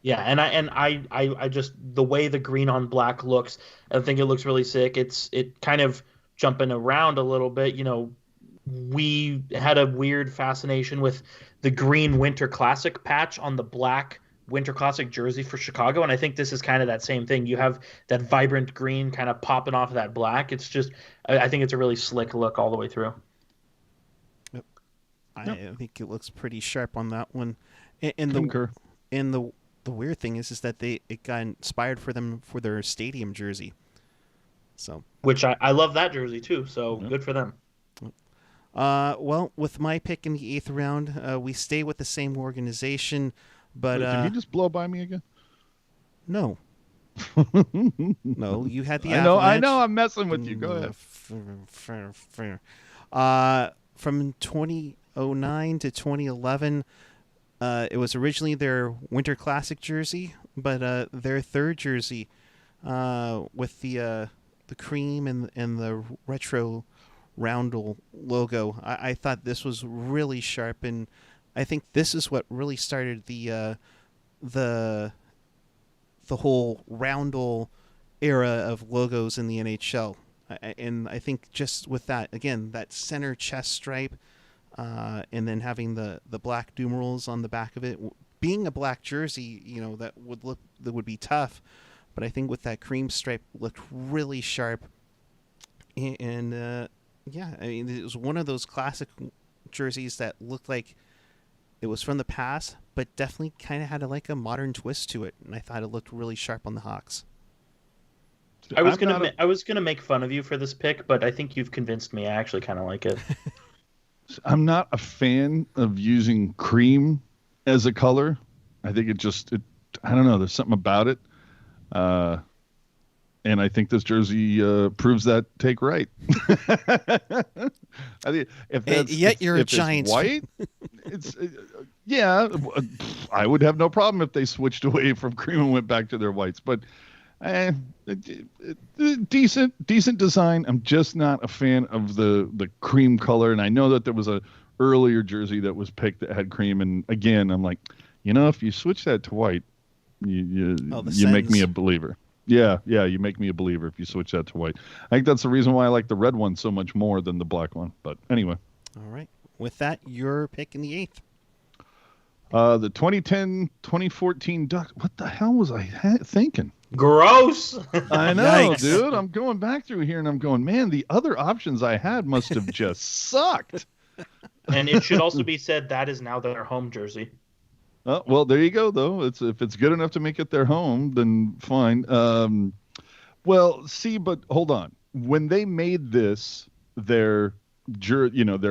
Yeah, and I just, the way the green on black looks, I think it looks really sick. It kind of jumping around a little bit, we had a weird fascination with the green Winter Classic patch on the black Winter Classic jersey for Chicago, and I think this is kind of that same thing. You have that vibrant green kind of popping off of that black. It's just, I think it's a really slick look all the way through. I think it looks pretty sharp on that one. And Concur. the weird thing is that it got inspired for them for their stadium jersey. So, which I love that jersey too. So good for them. Well, with my pick in the 8th round, we stay with the same organization, but Did he just blow by me again? No. No, you had the I Avalanche. know, I'm messing with you. Go ahead. From 2009 to 2011, it was originally their Winter Classic jersey, but their third jersey with the cream and the retro roundel logo, I thought this was really sharp, and I think this is what really started the whole roundel era of logos in the NHL. And I think just with that, again, that center chest stripe, and then having the black numerals on the back of it, being a black jersey, that would be tough. But I think with that cream stripe, looked really sharp. And yeah, I mean, it was one of those classic jerseys that looked like it was from the past, but definitely kind of had a modern twist to it. And I thought it looked really sharp on the Hawks. I was gonna make fun of you for this pick, but I think you've convinced me. I actually kind of like it. I'm not a fan of using cream as a color. I think I don't know. There's something about it. And I think this jersey proves that take right. I think yet you're a Giants white. Yeah, I would have no problem if they switched away from cream and went back to their whites. But decent design. I'm just not a fan of the cream color. And I know that there was a earlier jersey that was picked that had cream. And again, I'm like, if you switch that to white, you make me a believer. Yeah, you make me a believer if you switch that to white. I think that's the reason why I like the red one so much more than the black one. But anyway. All right. With that, your pick in the 8th. The 2010-2014 Ducks. What the hell was I thinking? Gross. I know, dude. I'm going back through here and I'm going, man, the other options I had must have just sucked. And it should also be said that is now their home jersey. Oh, well, there you go, though. If it's good enough to make it their home, then fine. Well, see, but hold on. When they made this their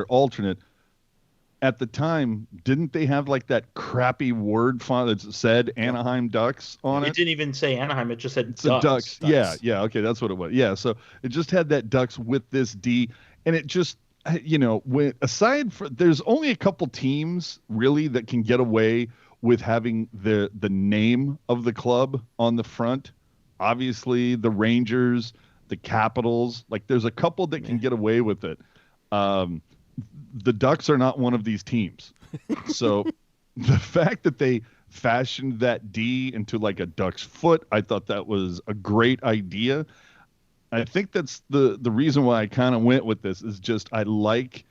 alternate, at the time, didn't they have that crappy word font that said Anaheim Ducks on it? It didn't even say Anaheim. It just said Ducks. Yeah. Okay, that's what it was. Yeah, so it just had that Ducks with this D, and it just, there's only a couple teams really that can get away with having the name of the club on the front. Obviously, the Rangers, the Capitals, there's a couple that can get away with it. The Ducks are not one of these teams. So the fact that they fashioned that D into a duck's foot, I thought that was a great idea. I think that's the reason why I kind of went with this is just I like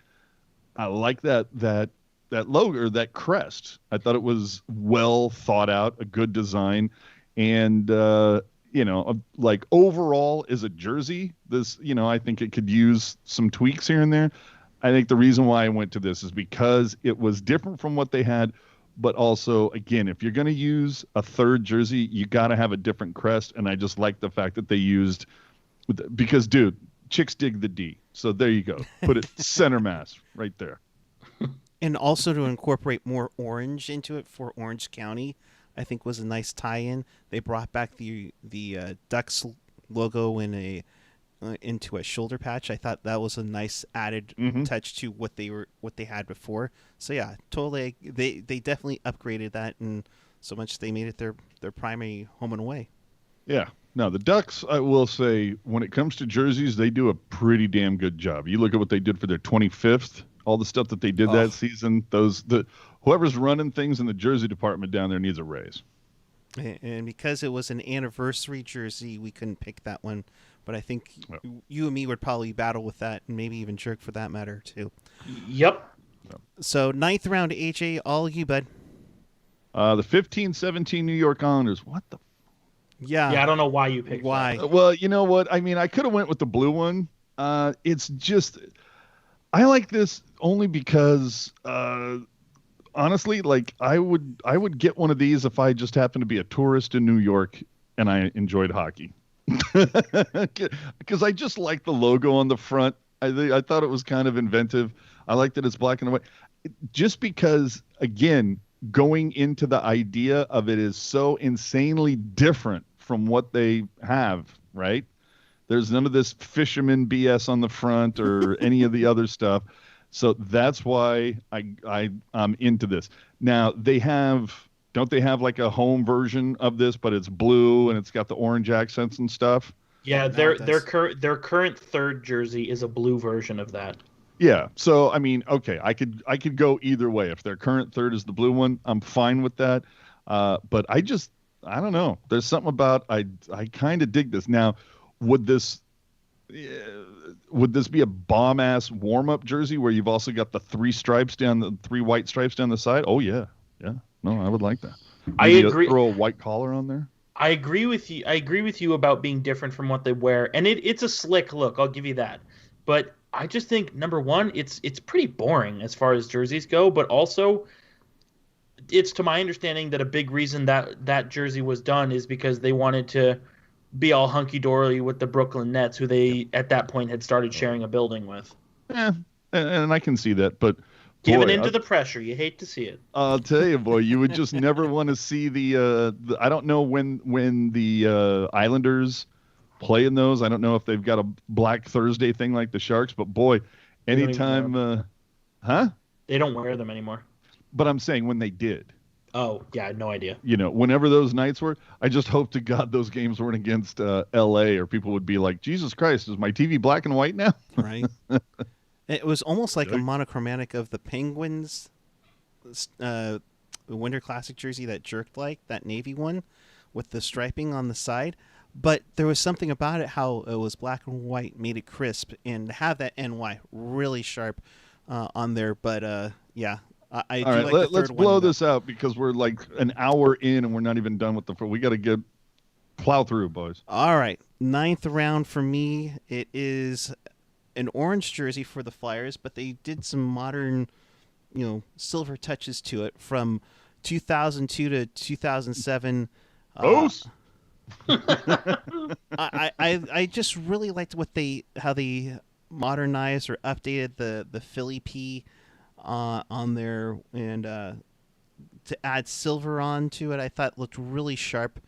that logo or that crest. I thought it was well thought out, a good design, and overall as a jersey, this I think it could use some tweaks here and there. I think the reason why I went to this is because it was different from what they had, but also again, if you're going to use a third jersey, you got to have a different crest, and I just like the fact that they used because dude, chicks dig the D. So there you go. Put it center mass right there. And also to incorporate more orange into it for Orange County, I think was a nice tie-in. They brought back the Ducks logo into a shoulder patch. I thought that was a nice added touch to what they had before. So yeah, totally. They definitely upgraded that, and so much they made it their primary home and away. Yeah. Now the Ducks, I will say, when it comes to jerseys, they do a pretty damn good job. You look at what they did for their 25th. All the stuff that they did that season, whoever's running things in the jersey department down there needs a raise. And because it was an anniversary jersey, we couldn't pick that one. But I think you and me would probably battle with that, and maybe even Jerk for that matter too. Yep. So 9th round, AJ, all you, bud. The 15-17 New York Islanders. What the? Yeah. Yeah, I don't know why you picked Why? that. Well, you know what? I mean, I could have went with the blue one. It's just I like this only because honestly, like I would get one of these if I just happened to be a tourist in New York and I enjoyed hockey. Because I just like the logo on the front. I thought it was kind of inventive. I like that it's black and white. Just because, again, going into the idea of it is so insanely different from what they have, right? There's none of this fisherman BS on the front or any of the other stuff. So that's why I'm into this. Now, don't they have like a home version of this, but it's blue and it's got the orange accents and stuff? Yeah, No, their current third jersey is a blue version of that. Yeah. So I mean, okay, I could go either way. If their current third is the blue one, I'm fine with that. But I don't know. There's something about I kind of dig this. Now, would this be a bomb ass warm up jersey where you've also got the three white stripes down the side? Oh yeah, yeah. No, I would like that. I Maybe agree. Throw a white collar on there. I agree with you. I agree with you about being different from what they wear, and it's a slick look. I'll give you that. But I just think number one, it's pretty boring as far as jerseys go. But also, it's to my understanding that a big reason that jersey was done is because they wanted to be all hunky dory with the Brooklyn Nets, who they at that point had started sharing a building with. Yeah, and I can see that, but. Giving into the pressure, you hate to see it. I'll tell you, boy, you would just never want to see the I don't know when the Islanders play in those. I don't know if they've got a Black Thursday thing like the Sharks, but boy, anytime, huh? They don't wear them anymore. But I'm saying when they did. Oh, yeah, no idea. You know, whenever those nights were, I just hope to God those games weren't against L.A. or people would be like, Jesus Christ, is my TV black and white now? Right. It was almost like a monochromatic of the Penguins Winter Classic jersey that jerked like, that navy one with the striping on the side. But there was something about it, how it was black and white, made it crisp, and have that NY really sharp on there. But yeah, I do All right, like the third let's one. blow this out because we're like an hour in and we're not even done with we got to plow through, boys. All right, 9th round for me. It is an orange jersey for the Flyers, but they did some modern, silver touches to it from 2002 to 2007. I just really liked how they modernized or updated the Philly P on there, and to add silver onto it, I thought looked really sharp.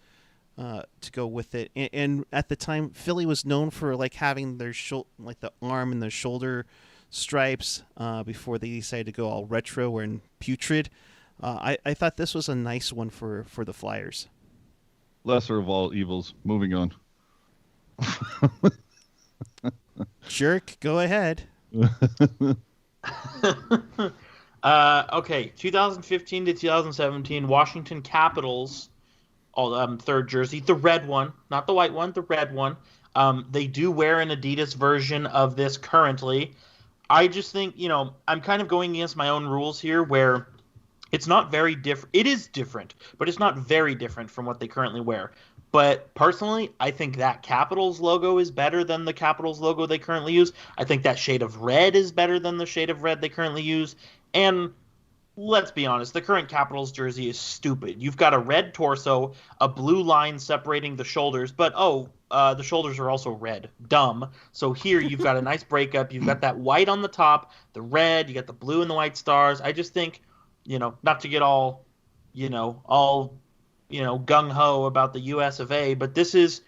To go with it, and at the time, Philly was known for like having their like the arm and the shoulder stripes before they decided to go all retro and putrid. I thought this was a nice one for the Flyers. Lesser of all evils. Moving on. Jerk, go ahead. Okay, 2015 to 2017, Washington Capitals. Third jersey, the red one, not the white one, the red one. They do wear an Adidas version of this currently. I just think, I'm kind of going against my own rules here where it's not very different. It is different, but it's not very different from what they currently wear. But personally, I think that Capitals logo is better than the Capitals logo they currently use. I think that shade of red is better than the shade of red they currently use. And let's be honest, the current Capitals jersey is stupid. You've got a red torso, a blue line separating the shoulders, but the shoulders are also red. Dumb. So here you've got a nice breakup. You've got that white on the top, the red, you got the blue and the white stars. I just think, not to get all gung-ho about the US of A, but this is,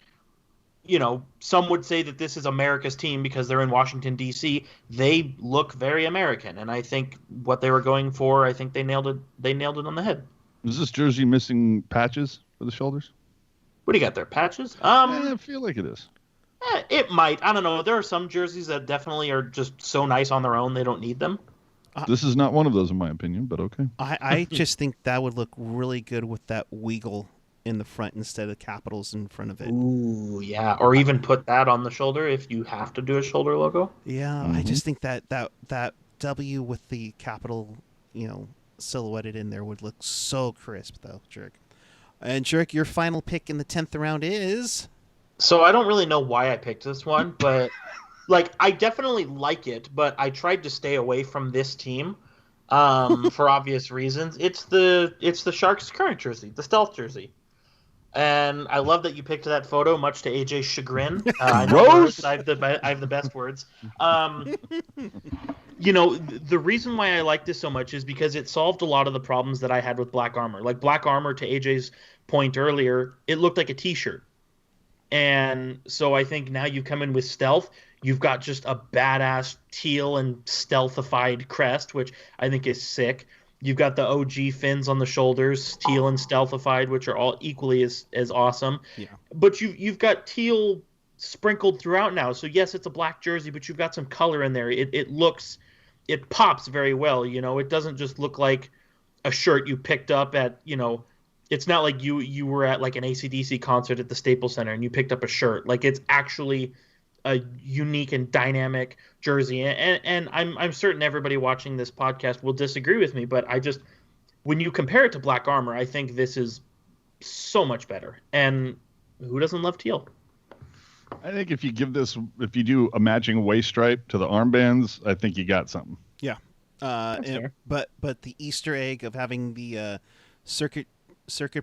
some would say that this is America's team because they're in Washington, D.C. They look very American, and I think what they were going for, I think they nailed it. They nailed it on the head. Is this jersey missing patches for the shoulders? What do you got there? Patches? I feel like it is. It might. I don't know. There are some jerseys that definitely are just so nice on their own they don't need them. This is not one of those, in my opinion, but okay. I just think that would look really good with that Weagle in the front instead of Capitals in front of it. Ooh, yeah. Or even put that on the shoulder if you have to do a shoulder logo. Yeah, I just think that W with the capital, silhouetted in there would look so crisp, though, Jerk. And Jerk, your final pick in the 10th round is. So I don't really know why I picked this one, but like I definitely like it, but I tried to stay away from this team for obvious reasons. It's the Sharks' current jersey, the stealth jersey. And I love that you picked that photo, much to AJ's chagrin. I have the best words. The reason why I like this so much is because it solved a lot of the problems that I had with Black Armor. Like Black Armor, to AJ's point earlier, it looked like a T-shirt. And so I think now you come in with stealth, you've got just a badass teal and stealthified crest, which I think is sick. You've got the OG fins on the shoulders, teal and stealthified, which are all equally as awesome. Yeah. But you've got teal sprinkled throughout now. So yes, it's a black jersey, but you've got some color in there. It pops very well. It doesn't just look like a shirt you picked up at, it's not like you were at like an AC/DC concert at the Staples Center and you picked up a shirt. Like it's actually a unique and dynamic jersey, and I'm certain everybody watching this podcast will disagree with me, but when you compare it to Black Armor, I think this is so much better. And who doesn't love teal? I think if you do a matching waist stripe to the armbands, I think you got something. Yeah. But the Easter egg of having the circuit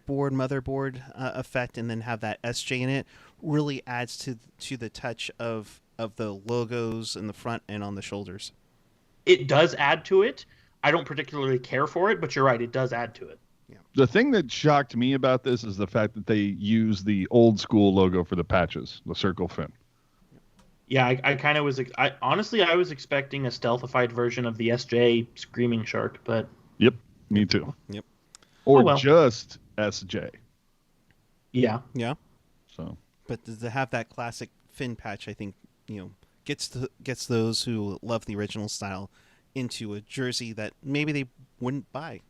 board, motherboard effect, and then have that SJ in it really adds to the touch of the logos in the front and on the shoulders. It does add to it. I don't particularly care for it, but you're right, it does add to it. Yeah. The thing that shocked me about this is the fact that they use the old school logo for the patches, the circle fin. Yeah, I kind of was. Honestly, I was expecting a stealthified version of the SJ Screaming Shark, but. Yep, me too. Yep. Or just SJ. Yeah. Yeah. So. But to have that classic fin patch, I think, gets those who love the original style into a jersey that maybe they wouldn't buy.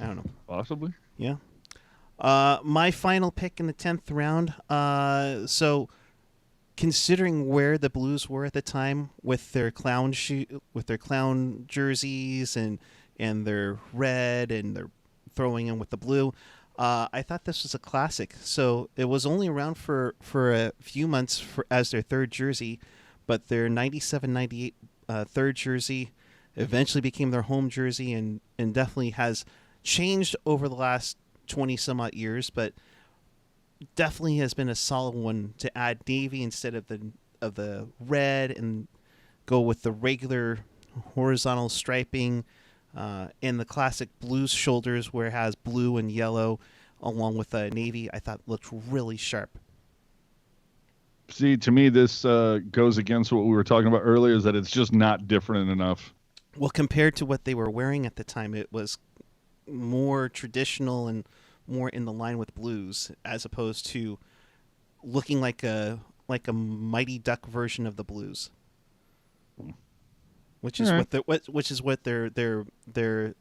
I don't know. Possibly. Yeah. My final pick in the 10th round. So, considering where the Blues were at the time with their clown jerseys and their red and their throwing in with the blue, I thought this was a classic. So it was only around for a few months as their third jersey, but their 97-98 third jersey eventually became their home jersey and definitely has changed over the last 20 some odd years, but definitely has been a solid one to add navy instead of the red and go with the regular horizontal striping and the classic Blues shoulders where it has blue and yellow along with navy. I thought looked really sharp. See, to me, this goes against what we were talking about earlier, is that it's just not different enough. Well, compared to what they were wearing at the time, it was more traditional and more in the line with Blues, as opposed to looking like a Mighty Duck version of the Blues, which is what their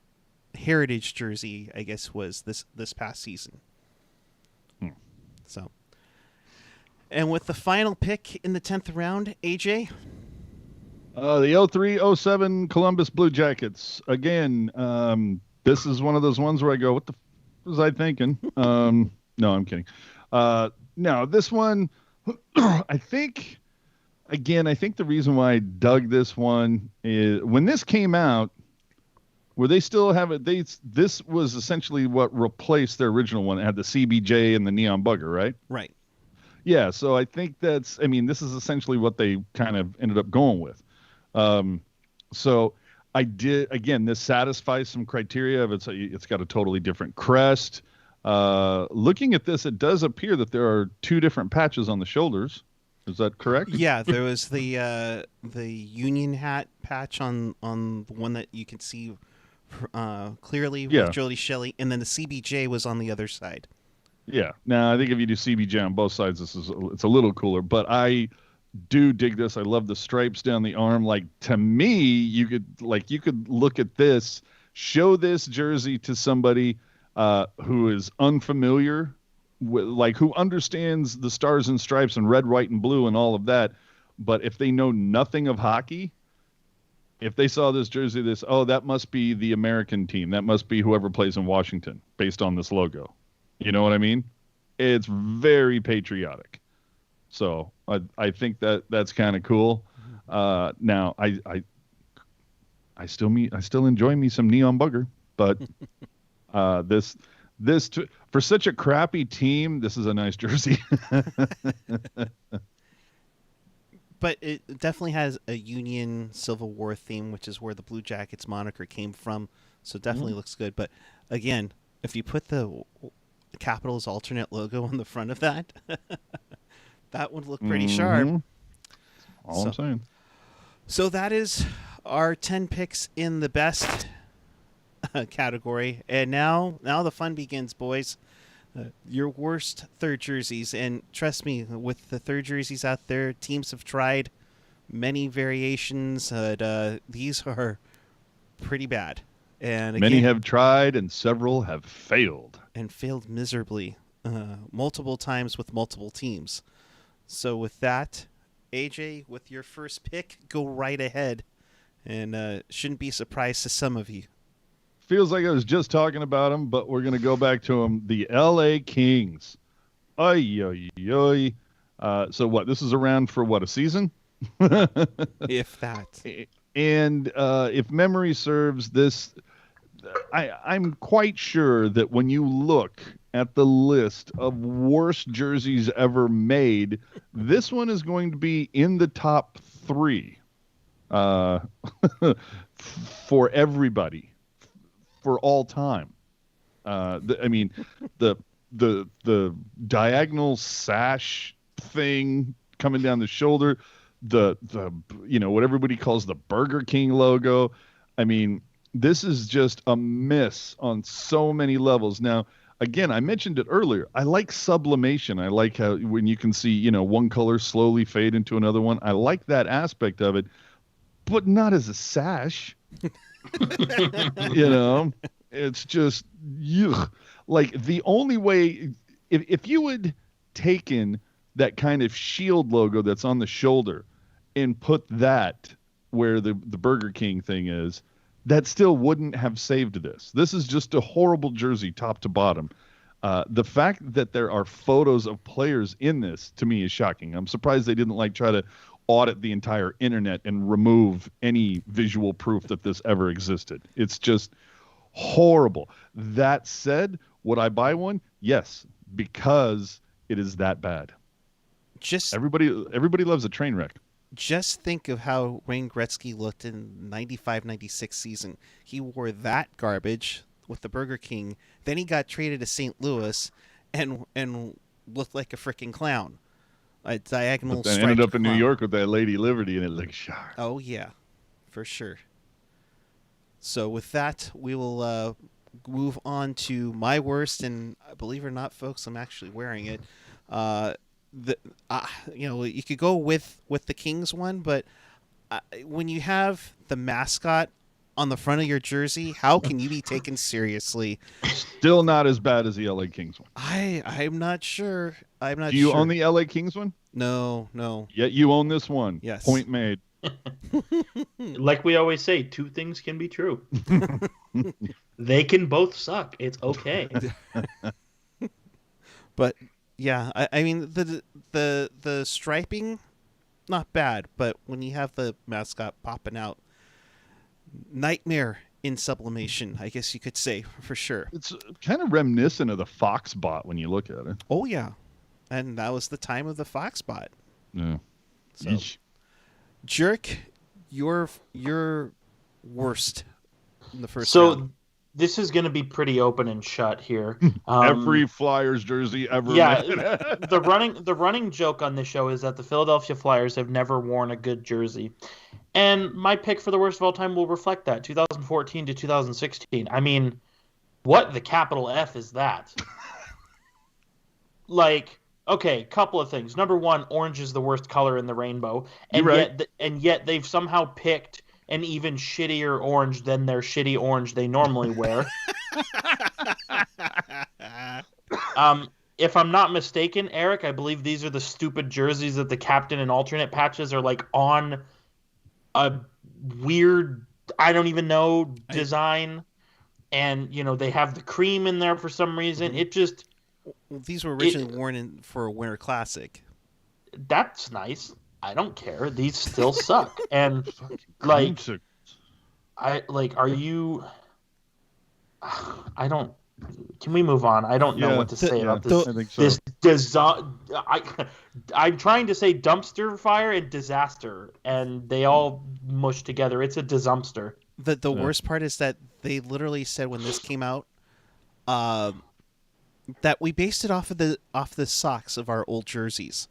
heritage jersey, I guess, was this past season. So, and with the final pick in the 10th round, AJ. The 03-07 Columbus Blue Jackets. Again, this is one of those ones where I go, what the was I thinking? No, I'm kidding. No, this one, I think the reason why I dug this one is when this came out, where they still have it, this was essentially what replaced their original one. It had the CBJ and the neon bugger, right? Right. Yeah, so I think this is essentially what they kind of ended up going with. So I did, again, this satisfies some criteria of it's got a totally different crest. Looking at this, it does appear that there are two different patches on the shoulders. Is that correct? Yeah, there was the Union hat patch on the one that you can see clearly with Jody Shelley, and then the CBJ was on the other side. Yeah. Now, I think if you do CBJ on both sides, it's a little cooler, but I do dig this. I love the stripes down the arm. Like, to me, you could look at this, show this jersey to somebody who is unfamiliar with, who understands the stars and stripes and red, white, and blue and all of that, but if they know nothing of hockey, if they saw this jersey, that must be the American team. That must be whoever plays in Washington based on this logo. You know what I mean? It's very patriotic. So I think that's kind of cool. Now I still enjoy me some neon bugger, but for such a crappy team, this is a nice jersey. But it definitely has a Union Civil War theme, which is where the Blue Jackets moniker came from. So it definitely looks good. But again, if you put the Capitals alternate logo on the front of that, that would look pretty sharp. All I'm saying. So that is our 10 picks in the best category. And now the fun begins, boys. Your worst third jerseys. And trust me, with the third jerseys out there, teams have tried many variations. These are pretty bad. And again, many have tried and several have failed. And failed miserably multiple times with multiple teams. So with that, AJ, with your first pick, go right ahead. And shouldn't be a surprise to some of you. Feels like I was just talking about them, but we're going to go back to them. The LA Kings. Oy, oy, oy. So what? This is around for what, a season? If that. And if memory serves, this, I'm quite sure that when you look at the list of worst jerseys ever made, this one is going to be in the top 3 for everybody. For all time. The diagonal sash thing coming down the shoulder, the what everybody calls the Burger King logo. I mean, this is just a miss on so many levels. Now, again, I mentioned it earlier. I like sublimation. I like how when you can see, one color slowly fade into another one. I like that aspect of it, but not as a sash. It's just like the only way if you had taken that kind of shield logo that's on the shoulder and put that where the Burger King thing is, that still wouldn't have saved this. This is just a horrible jersey top to bottom. The fact that there are photos of players in this, to me, is shocking. I'm surprised they didn't try to audit the entire internet and remove any visual proof that this ever existed. It's just horrible. That said, would I buy one? Yes, because it is that bad. Just everybody loves a train wreck. Just think of how Wayne Gretzky looked in 95-96 season. He wore that garbage with the Burger King. Then he got traded to St. Louis and looked like a freaking clown. A diagonal striped ended up in New York with that Lady Liberty, and it looked sharp. Oh, yeah, for sure. So with that, we will move on to my worst, and believe it or not, folks, I'm actually wearing it. You could go with the Kings one, but when you have the mascot on the front of your jersey, how can you be taken seriously? Still not as bad as the LA Kings one. I'm not sure. Do you own the LA Kings one? No. Yet you own this one. Yes. Point made. Like we always say, 2 things can be true. They can both suck. It's okay. But yeah, I mean the striping, not bad, but when you have the mascot popping out, nightmare in sublimation, I guess you could say, for sure. It's kind of reminiscent of the Fox bot when you look at it. Oh yeah, and that was the time of the Fox bot. Yeah. So, Jerk, your worst in the first round. This is going to be pretty open and shut here. Every Flyers jersey ever. Yeah, the running joke on this show is that the Philadelphia Flyers have never worn a good jersey. And my pick for the worst of all time will reflect that, 2014 to 2016. I mean, what the capital F is that? Okay, couple of things. Number one, orange is the worst color in the rainbow. And yet they've somehow picked an even shittier orange than their shitty orange they normally wear. If I'm not mistaken, Eric, I believe these are the stupid jerseys that the captain and alternate patches are on a weird, I don't even know, design. And, they have the cream in there for some reason. It just... Well, these were originally worn for a Winter Classic. That's nice. I don't care. These still suck. And, like, are you... I don't... Can we move on? I don't know what to say about this. I think so. This I'm trying to say dumpster fire and disaster, and they all mush together. It's a disaster. The worst part is that they literally said when this came out, that we based it off the socks of our old jerseys.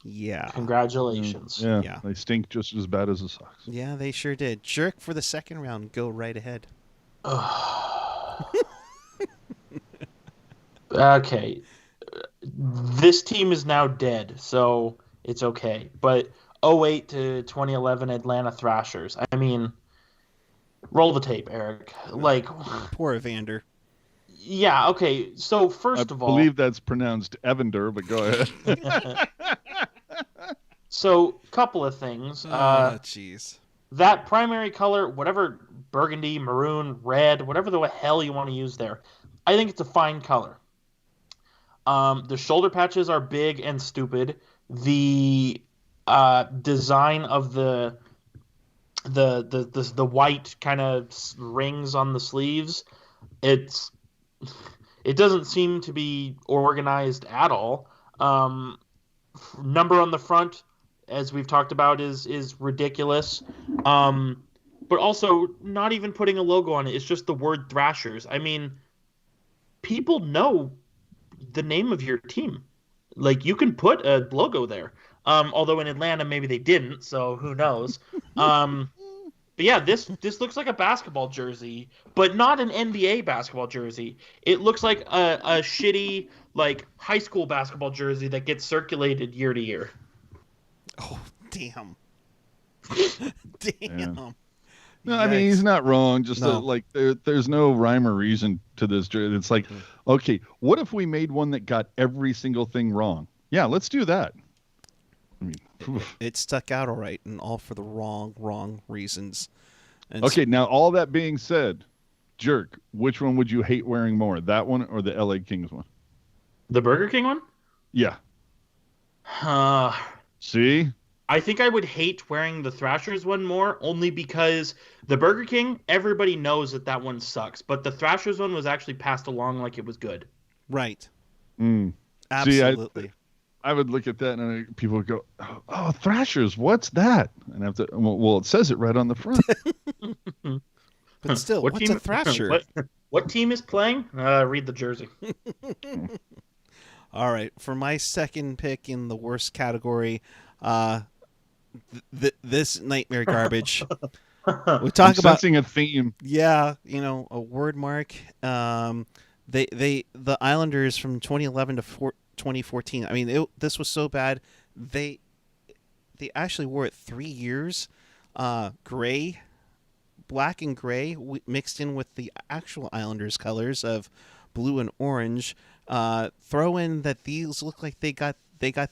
Yeah. Congratulations. Yeah. They stink just as bad as the socks. Yeah, they sure did. Jerk for the second round. Go right ahead. Okay. This team is now dead, so it's okay. But 08 to 2011 Atlanta Thrashers. I mean, roll the tape, Eric. Like, poor Evander. Yeah, okay. So first of all, I believe that's pronounced Evander, but go ahead. So, couple of things. Jeez. That primary color, whatever, burgundy, maroon, red, whatever the hell you want to use there, I think it's a fine color. The shoulder patches are big and stupid. The design of the white kind of rings on the sleeves, it doesn't seem to be organized at all. Number on the front, as we've talked about, is ridiculous. But also not even putting a logo on it. It's just the word Thrashers. I mean, people know the name of your team. Like, you can put a logo there. Although in Atlanta maybe they didn't, so who knows. But yeah, this looks like a basketball jersey, but not an NBA basketball jersey. It looks like a shitty, like, high school basketball jersey that gets circulated year to year. Oh, damn. Damn. Yeah. No, I mean, he's not wrong. Just there's no rhyme or reason to this. It's like, okay, what if we made one that got every single thing wrong? Yeah, let's do that. I mean, it stuck out all right, and all for the wrong reasons. And okay, now all that being said, Jerk, which one would you hate wearing more, that one or the LA Kings one? The Burger King one? Yeah. See? I think I would hate wearing the Thrashers one more, only because the Burger King, everybody knows that one sucks, but the Thrashers one was actually passed along like it was good. Right. See, Absolutely. I would look at that and people would go, "Oh, Thrashers, what's that?" And I have to, well, it says it right on the front. But still, what's a Thrasher? What team is playing? Read the jersey. All right, for my second pick in the worst category, this nightmare garbage. We talk about sensing a theme. Yeah, a word mark. The Islanders from 2011 to 2014. I mean, this was so bad. They actually wore it 3 years. Gray, black and gray mixed in with the actual Islanders colors of blue and orange. Throw in that these look like they got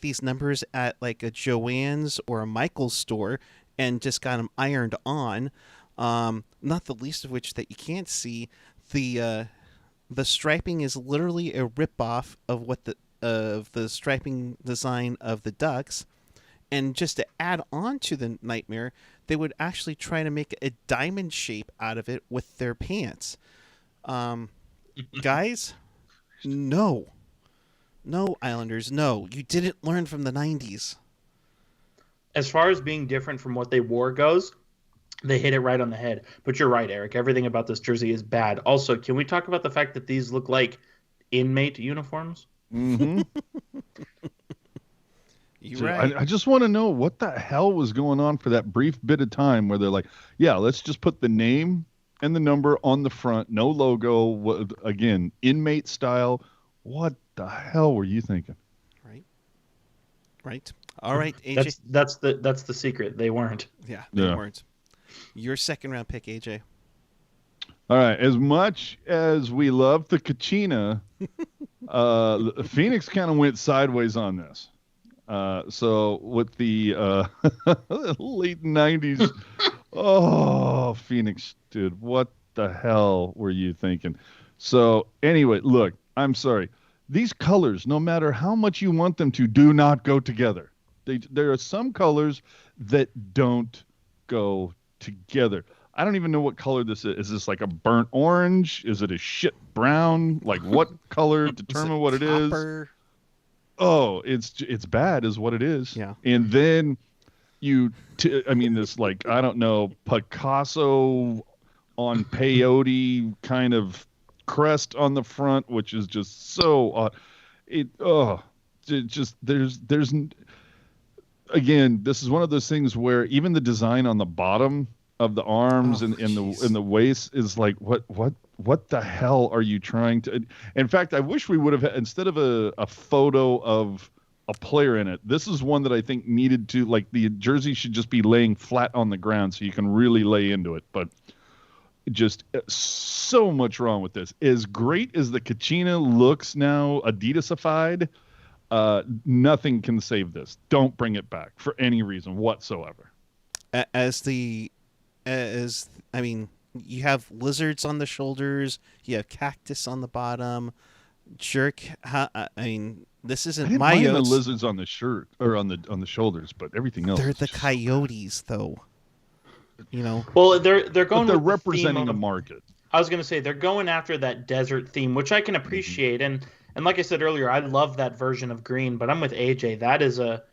these numbers at like a Joann's or a Michael's store and just got them ironed on. Not the least of which that you can't see the striping is literally a ripoff of the striping design of the Ducks. And just to add on to the nightmare, they would actually try to make a diamond shape out of it with their pants. Guys, no, Islanders, no. You didn't learn from the 90s. As far as being different from what they wore goes, they hit it right on the head. But you're right, Eric. Everything about this jersey is bad. Also, can we talk about the fact that these look like inmate uniforms? Mm-hmm. You're right. I just want to know what the hell was going on for that brief bit of time where they're like, yeah, let's just put the name and the number on the front, no logo, again, inmate style. What the hell were you thinking? Right. All right, AJ. That's the secret. They weren't. Yeah, they weren't. Your second round pick, AJ. All right. As much as we love the Kachina, Phoenix kind of went sideways on this. So with the late 90s, oh, Phoenix, dude, what the hell were you thinking? So anyway, look, I'm sorry. These colors, no matter how much you want them to, do not go together. There are some colors that don't go together. I don't even know what color this is. Is this like a burnt orange? Is it a shit brown? Like what color? Determine what it is. Copper? Oh, it's bad is what it is. Yeah. And then I mean, this, like, I don't know, Picasso on peyote kind of crest on the front, which is just so odd. There's again, this is one of those things where even the design on the bottom of the arms and the waist is like, what the hell are you trying to? In fact, I wish we would have, instead of a photo of a player in it, this is one that I think needed to, like, the jersey should just be laying flat on the ground so you can really lay into it. But just so much wrong with this. As great as the Kachina looks now, Adidasified, nothing can save this. Don't bring it back for any reason whatsoever. I mean, you have lizards on the shoulders, you have cactus on the bottom. Jerk, I mean, this isn't I didn't my mind the Yotes. lizards on the shirt or on the shoulders, but everything else. They're the coyotes, though. You know. Well, they're going. But they're with representing the a market. I was going to say they're going after that desert theme, which I can appreciate. And like I said earlier, I love that version of green. But I'm with AJ. That is a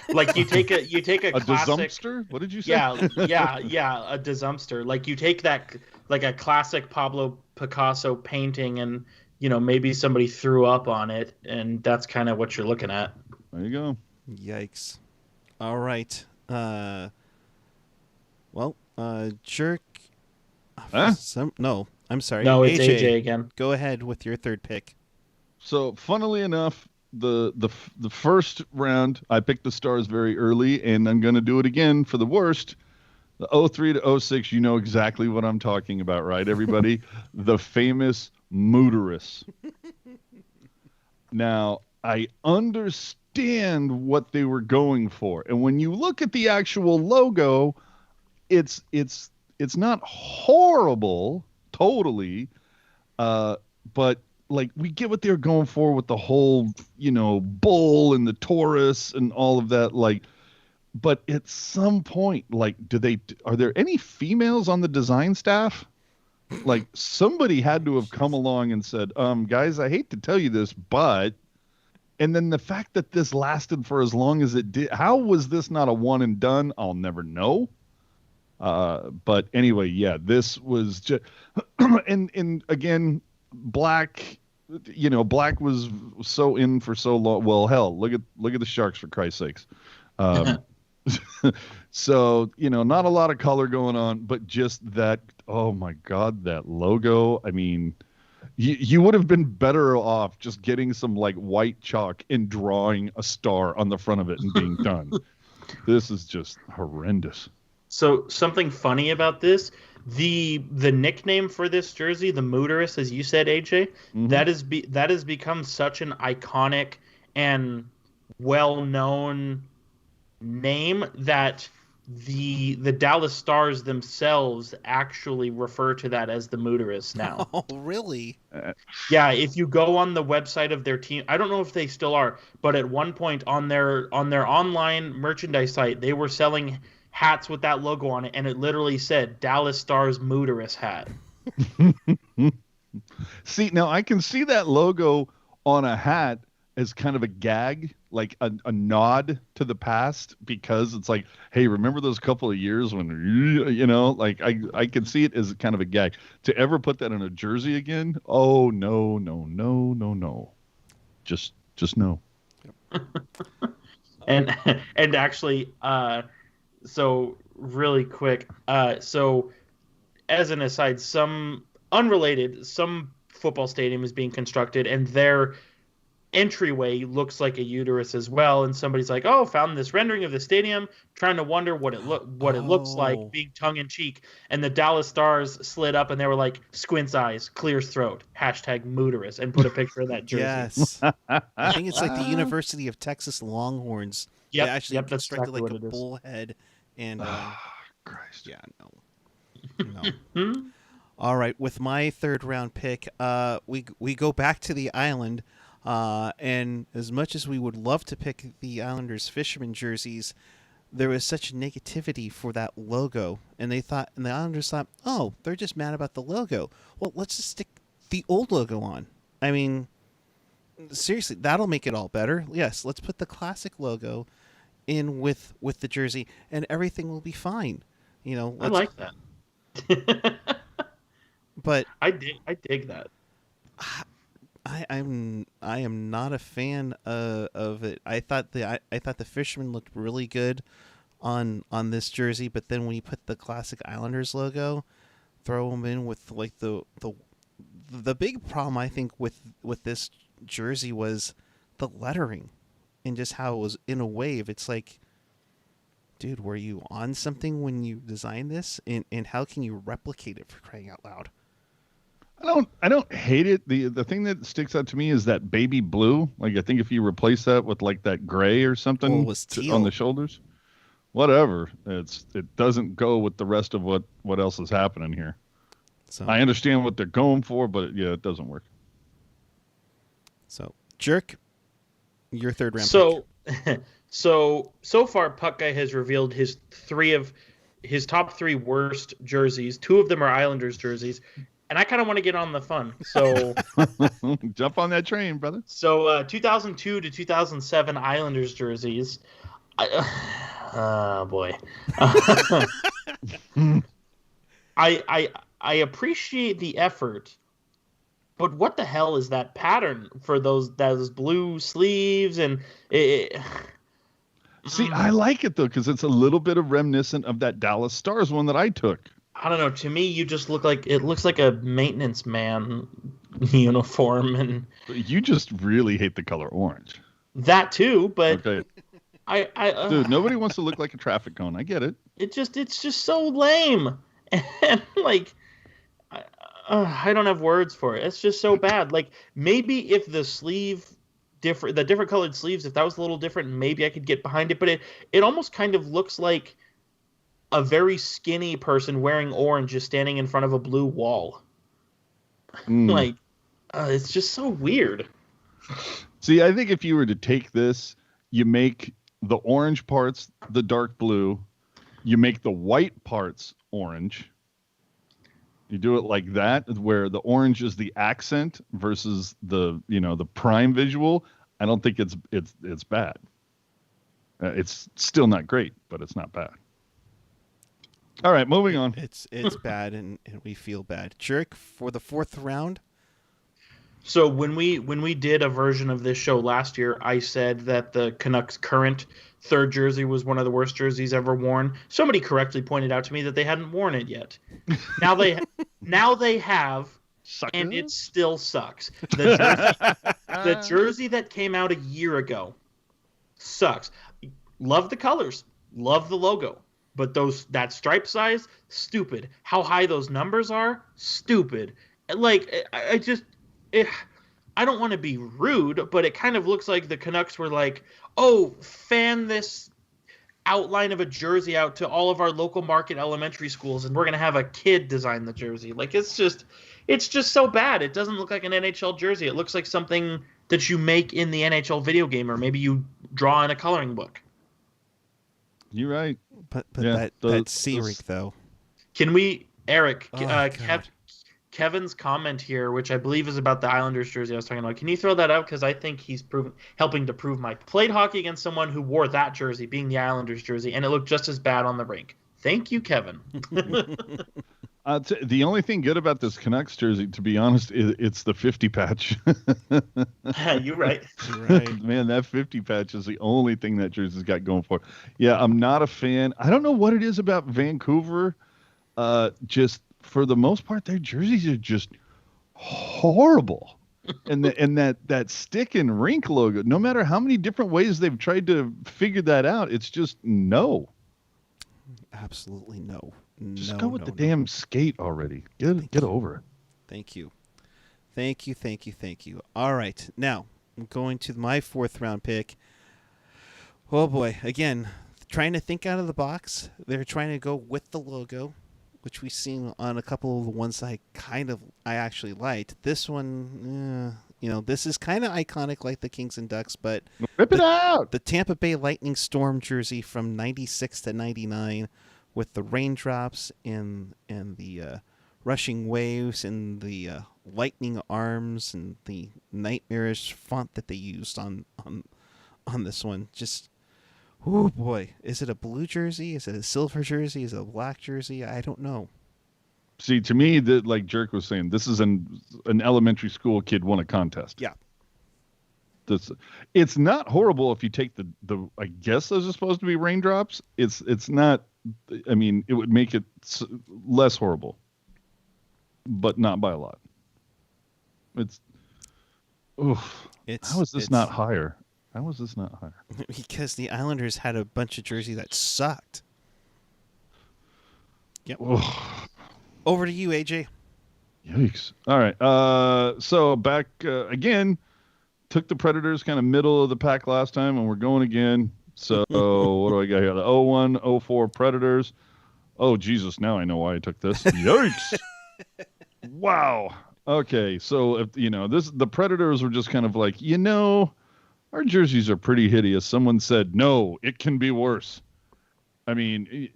like you take a A classic. Dezumpster? What did you say? Yeah, a Dezumpster. Like you take that, like a classic Pablo Picasso painting, and maybe somebody threw up on it, and that's kind of what you're looking at. There you go. Yikes. All right. Jerk. Huh? No, I'm sorry. No, it's AJ again. Go ahead with your third pick. So, funnily enough, the first round, I picked the Stars very early, and I'm going to do it again for the worst. The 03 to 06, you know exactly what I'm talking about, right, everybody? The famous Mooterus. Now, I understand what they were going for. And when you look at the actual logo, it's not horrible, totally, but like we get what they're going for with the whole, bull and the Taurus and all of that, like. But at some point, like, are there any females on the design staff? Like, somebody had to have come along and said, guys, I hate to tell you this, but, and then the fact that this lasted for as long as it did, how was this not a one and done? I'll never know. But anyway, yeah, this was just, and again, Black, Black was so in for so long. Well, hell, look at the Sharks, for Christ's sakes. So, not a lot of color going on, but just that, oh my God, that logo. I mean, you would have been better off just getting some like white chalk and drawing a star on the front of it and being done. This is just horrendous. So something funny about this, the nickname for this jersey, the Mooterus, as you said, AJ, that has become such an iconic and well-known name that the Dallas Stars themselves actually refer to that as the Mooterus now. Oh, really? Yeah, if you go on the website of their team, I don't know if they still are, but at one point on their online merchandise site, they were selling hats with that logo on it, and it literally said Dallas Stars Mooterus hat. See, now I can see that logo on a hat as kind of a gag, like a nod to the past, because it's like, hey, remember those couple of years when, like I can see it as kind of a gag. To ever put that on a jersey again? Oh, no. Just no. And actually, so really quick, so as an aside, some football stadium is being constructed, and entryway looks like a uterus as well, and somebody's like, "Oh, found this rendering of the stadium, trying to wonder what it looks like, being tongue in cheek." And the Dallas Stars slid up, and they were like, "Squints eyes, clears throat, #Mooterus," and put a picture of that jersey. Yes. I think it's like the University of Texas Longhorns. Yep, They actually that's constructed exactly like what a it is. bull head, and Christ. yeah, no. All right, with my third round pick, we go back to the island, and as much as we would love to pick the Islanders fisherman jerseys, there was such negativity for that logo, and the Islanders thought, oh, they're just mad about the logo. Well, let's just stick the old logo on. I mean, seriously, that'll make it all better. Yes, let's put the classic logo in with the jersey, and everything will be fine. You know, I like that. But I dig that. I am not a fan of it. I thought the fisherman looked really good on this jersey, but then when you put the classic Islanders logo, throw them in with like the big problem I think with this jersey was the lettering and just how it was in a wave. It's like, dude, were you on something when you designed this? And how can you replicate it, for crying out loud? I don't hate it. The thing that sticks out to me is that baby blue. Like, I think if you replace that with like that gray or something Well, it was teal on the shoulders, whatever. It doesn't go with the rest of what else is happening here. So I understand what they're going for, but yeah, it doesn't work. So, Jerk, your third round pick. So far, Puck Guy has revealed his top three worst jerseys. Two of them are Islanders jerseys, and I kind of want to get on the fun. So jump on that train, brother. So 2002 to 2007 Islanders jerseys. Boy. I appreciate the effort, but what the hell is that pattern for those blue sleeves and See, I like it though because it's a little bit of reminiscent of that Dallas Stars one that I took. I don't know. To me, you just looks like a maintenance man uniform, and You just really hate the color orange. that too. But Okay, I dude, nobody wants to look like a traffic cone. I get it. it's just so lame, and like I don't have words for it. It's just so bad. Like maybe if the different colored sleeves, if that was a little different, maybe I could get behind it. But it almost kind of looks like a very skinny person wearing orange is standing in front of a blue wall. Like, it's just so weird. See, I think if you were to take this, you make the orange parts the dark blue, you make the white parts orange. You do it like that, where the orange is the accent versus the prime visual. I don't think it's bad. It's still not great, but it's not bad. All right, moving on. It's bad, and we feel bad. Jerk, for the fourth round. So when we did a version of this show last year, I said that the Canucks' current third jersey was one of the worst jerseys ever worn. Somebody correctly pointed out to me that they hadn't worn it yet. Now they have, Sucker. and it still sucks. The jersey that came out a year ago sucks. Love the colors, love the logo, but that stripe size, stupid. How high those numbers are, stupid. Like I don't want to be rude, but it kind of looks like the Canucks were like, oh, fan this outline of a jersey out to all of our local market elementary schools, and we're going to have a kid design the jersey. Like, it's just so bad. It doesn't look like an NHL jersey. It looks like something that you make in the NHL video game, or maybe you draw in a coloring book. You're right. But Yeah, that's Searick, though. Can we, Eric, God. Kevin's comment here, which I believe is about the Islanders jersey I was talking about. Can you throw that out? Because I think he's helping to prove my played hockey against someone who wore that jersey, being the Islanders jersey, and it looked just as bad on the rink. Thank you, Kevin. The only thing good about this Canucks jersey, to be honest, it's the 50 patch. You're right. You're right. Man, that 50 patch is the only thing that jersey's got going for it. Yeah, I'm not a fan. I don't know what it is about Vancouver. Just for the most part, their jerseys are just horrible. And that stick and rink logo, no matter how many different ways they've tried to figure that out, it's just no. Absolutely no. Just No, go with no, the no. damn skate already. Get over it. Thank you. Thank you, thank you, thank you. All right. Now, I'm going to my 4th round pick. Oh boy. Again, trying to think out of the box. They're trying to go with the logo, which we've seen on a couple of the ones I actually liked. This one, this is kind of iconic like the Kings and Ducks, but Rip it out. the Tampa Bay Lightning Storm jersey from 96 to 99 with the raindrops and the rushing waves and the lightning arms and the nightmarish font that they used on this one. Just, oh boy, is it a blue jersey? Is it a silver jersey? Is it a black jersey? I don't know. See, to me, that, like Jerk was saying, this is an elementary school kid won a contest. Yeah. It's not horrible if you take the I guess those are supposed to be raindrops. It's not. I mean, it would make it less horrible, but not by a lot. How is this not higher? How was this not higher? Because the Islanders had a bunch of jerseys that sucked. Yep. Over to you, AJ. Yikes. All right. So back again, took the Predators kind of middle of the pack last time, and we're going again. So what do I got here? The 01, 04 Predators. Oh, Jesus. Now I know why I took this. Yikes. Wow. Okay. So, the Predators were just kind of like, our jerseys are pretty hideous. Someone said, no, it can be worse. I mean,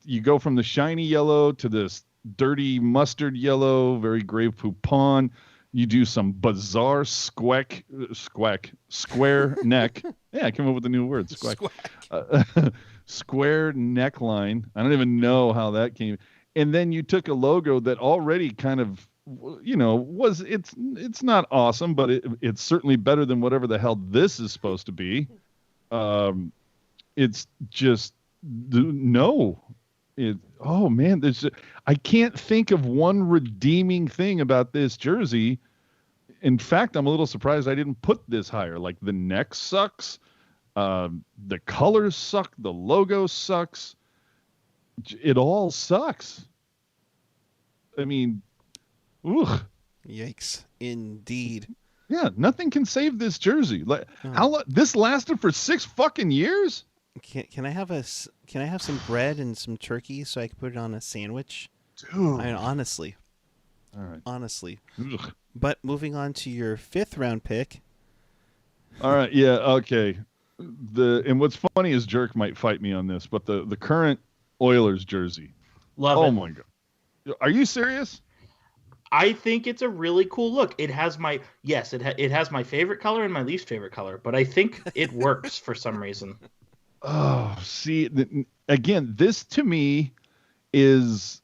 you go from the shiny yellow to this dirty mustard yellow, very Grey Poupon. You do some bizarre square neck. Yeah, I came up with a new word, squack. Square neckline. I don't even know how that came. And then you took a logo that already kind of, it's not awesome, but it's certainly better than whatever the hell this is supposed to be. It's just no. Oh man, I can't think of one redeeming thing about this jersey. In fact, I'm a little surprised I didn't put this higher. Like, the neck sucks, the colors suck, the logo sucks. It all sucks. I mean, ugh. Yikes! Indeed. Yeah, nothing can save this jersey. Like, this lasted for 6 fucking years. Can I have some bread and some turkey so I can put it on a sandwich? Dude. I mean, honestly. All right. Honestly. Ugh. But moving on to your 5th round pick. All right. Yeah. Okay. And what's funny is Jerk might fight me on this, but the current Oilers jersey. Love it. Oh my God. Are you serious? I think it's a really cool look. It has it has my favorite color and my least favorite color, but I think it works for some reason. Oh, see, again, this to me is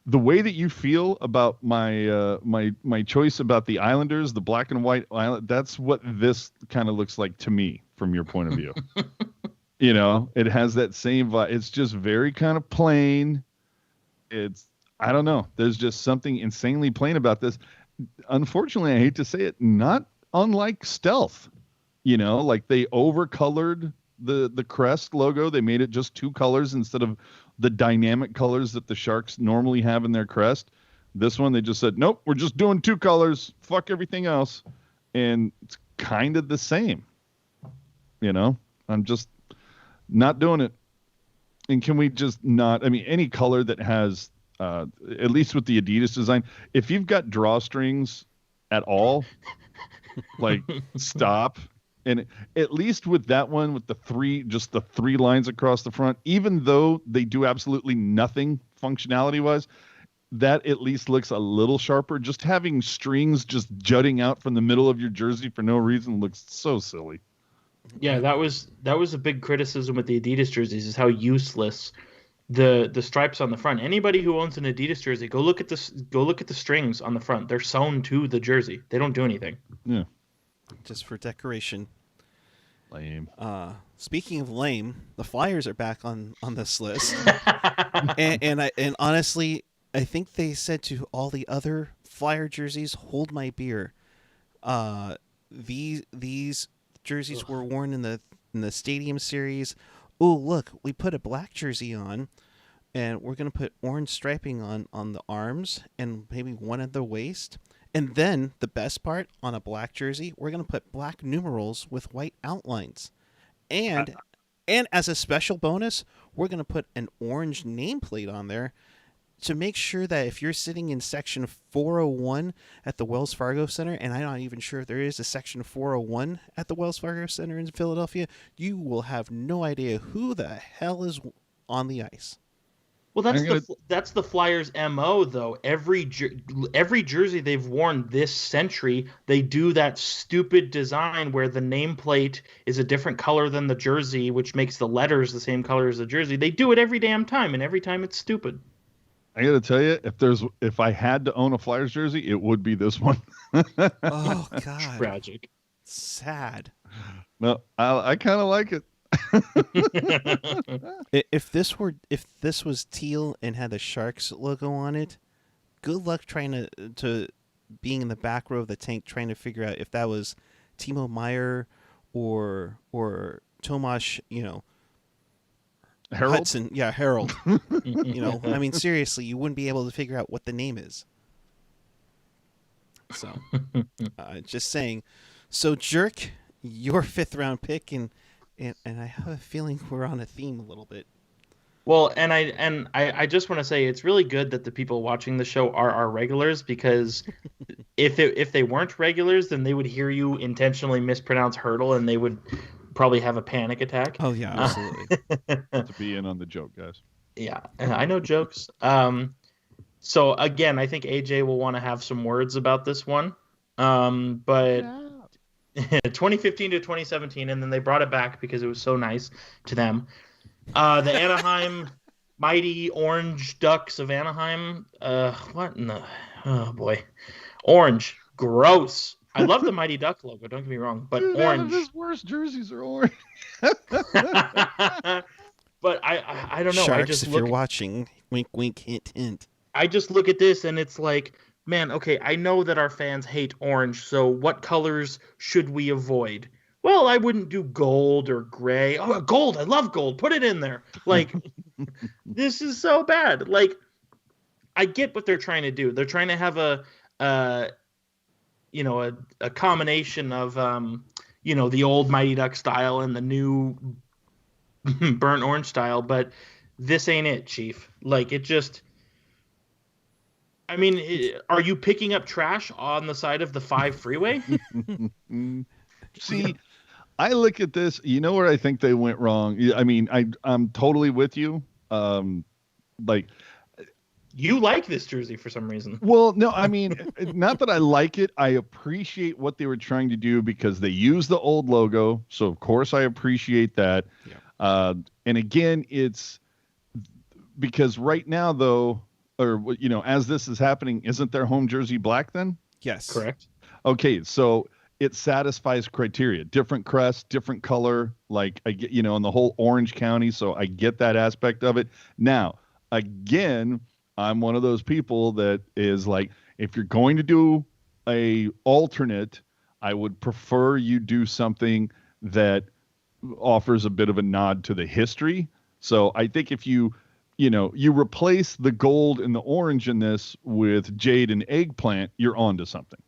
the way that you feel about my choice about the Islanders, the black and white island. That's what this kind of looks like to me from your point of view. It has that same vibe. It's just very kind of plain. I don't know. There's just something insanely plain about this. Unfortunately, I hate to say it, not unlike Stealth. Like, they overcolored the crest logo. They made it just 2 colors instead of the dynamic colors that the Sharks normally have in their crest. This one, they just said, nope, we're just doing 2 colors. Fuck everything else. And it's kind of the same. I'm just not doing it. And can we just not, any color that has, at least with the Adidas design, if you've got drawstrings at all, like, stop. And at least with that one, with the 3 lines across the front, even though they do absolutely nothing functionality wise, that at least looks a little sharper. Just having strings just jutting out from the middle of your jersey for no reason looks so silly. Yeah, that was a big criticism with the Adidas jerseys, is how useless the stripes on the front. Anybody who owns an Adidas jersey, go look at the strings on the front. They're sewn to the jersey. They don't do anything. Yeah. Just for decoration. Lame. Speaking of lame, the Flyers are back on this list. and honestly, I think they said to all the other Flyer jerseys, hold my beer. These jerseys were worn in the Stadium Series. Oh, look, we put a black jersey on, and we're gonna put orange striping on the arms and maybe one at the waist. And then the best part, on a black jersey, we're gonna put black numerals with white outlines. And as a special bonus, we're gonna put an orange nameplate on there to make sure that if you're sitting in section 401 at the Wells Fargo Center, and I'm not even sure if there is a section 401 at the Wells Fargo Center in Philadelphia, you will have no idea who the hell is on the ice. Well, that's the Flyers' MO, though. Every jersey they've worn this century, they do that stupid design where the nameplate is a different color than the jersey, which makes the letters the same color as the jersey. They do it every damn time, and every time it's stupid. I got to tell you, if I had to own a Flyers jersey, it would be this one. Oh God, tragic, sad. No, I kind of like it. If this was teal and had the Sharks logo on it, good luck trying to being in the back row of the tank trying to figure out if that was Timo Meier or Tomasz, Harold? Hudson. Yeah, Harold. I mean, seriously, you wouldn't be able to figure out what the name is. So, just saying. So, Jerk, your 5th round pick, and I have a feeling we're on a theme a little bit. Well, and I just want to say it's really good that the people watching the show are our regulars, because if they weren't regulars, then they would hear you intentionally mispronounce hurdle and they would probably have a panic attack. Oh yeah, absolutely. To be in on the joke, guys. Yeah, I know jokes. So again, I think AJ will want to have some words about this one. But 2015 to 2017, and then they brought it back because it was so nice to them. The Anaheim Mighty Orange Ducks of Anaheim. What in the... Oh, boy. Orange. Gross. I love the Mighty Duck logo, don't get me wrong, but Dude, orange. None of his worst jerseys are orange. But I don't know. Sharks, I just if you're watching, wink, wink, hint, hint. I just look at this and it's like, man, okay, I know that our fans hate orange, so what colors should we avoid? Well, I wouldn't do gold or gray. Oh, gold, I love gold. Put it in there. Like, this is so bad. Like, I get what they're trying to do. They're trying to have a combination of, the old Mighty Duck style and the new burnt orange style, but this ain't it, Chief. Like, it just... I mean, are you picking up trash on the side of the 5 freeway? See, I look at this, you know where I think they went wrong? I mean, I'm totally with you. Like... You like this jersey for some reason. Well, no, I mean, not that I like it. I appreciate what they were trying to do because they used the old logo. So, of course, I appreciate that. Yeah. And again, it's because right now, though, or, as this is happening, isn't their home jersey black then? Yes. Correct. Okay, so it satisfies criteria. Different crest, different color, like, I get, in the whole Orange County. So I get that aspect of it. Now, again... I'm one of those people that is like, if you're going to do a alternate, I would prefer you do something that offers a bit of a nod to the history. So I think if you replace the gold and the orange in this with jade and eggplant, you're onto something.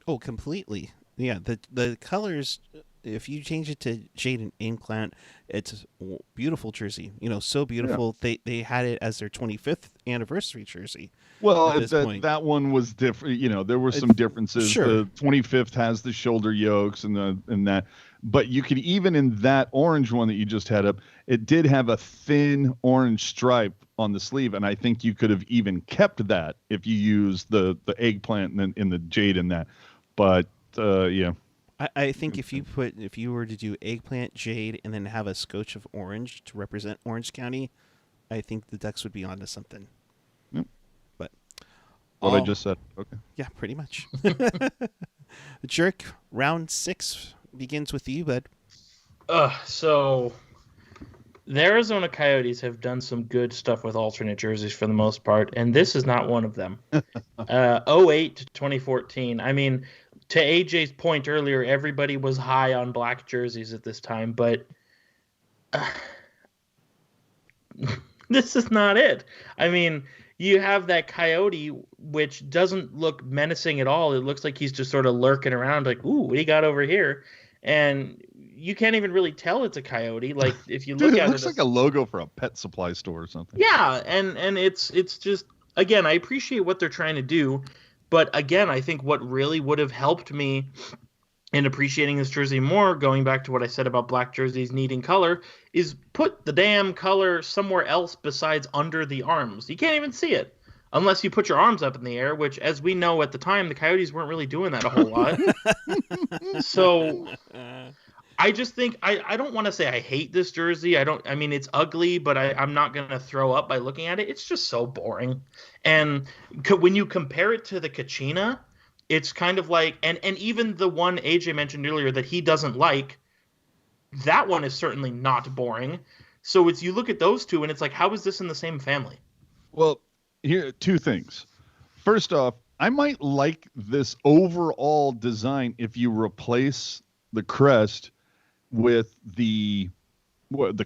Oh, completely. Yeah, the colors, if you change it to jade and eggplant, it's a beautiful jersey. So beautiful. Yeah. They had it as their 25th anniversary jersey. Well, that one was different. There were some differences. Sure. The 25th has the shoulder yokes and that. But you could even in that orange one that you just had up, it did have a thin orange stripe on the sleeve, and I think you could have even kept that if you used the eggplant and the jade in that. But yeah. I think if you were to do eggplant, jade, and then have a scotch of orange to represent Orange County, I think the Ducks would be onto something. Yep. But what I just said. Okay. Yeah, pretty much. Jerk, round 6 begins with you, bud. So the Arizona Coyotes have done some good stuff with alternate jerseys for the most part, and this is not one of them. 08 to 2014. I mean, to AJ's point earlier, everybody was high on black jerseys at this time, but this is not it. I mean, you have that Coyote, which doesn't look menacing at all. It looks like he's just sort of lurking around, like, ooh, what do you got over here? And you can't even really tell it's a Coyote. Like, if you look Dude, at it looks like a logo for a pet supply store or something. Yeah, and it's just, again, I appreciate what they're trying to do, but again, I think what really would have helped me in appreciating this jersey more, going back to what I said about black jerseys needing color, is put the damn color somewhere else besides under the arms. You can't even see it unless you put your arms up in the air, which, as we know at the time, the Coyotes weren't really doing that a whole lot. So I just think I don't want to say I hate this jersey. I mean, it's ugly, but I'm not going to throw up by looking at it. It's just so boring. And when you compare it to the Kachina, it's kind of like, and even the one AJ mentioned earlier that he doesn't like, that one is certainly not boring. So you look at those two and it's like, how is this in the same family? Well, here, two things. First off, I might like this overall design if you replace the crest with the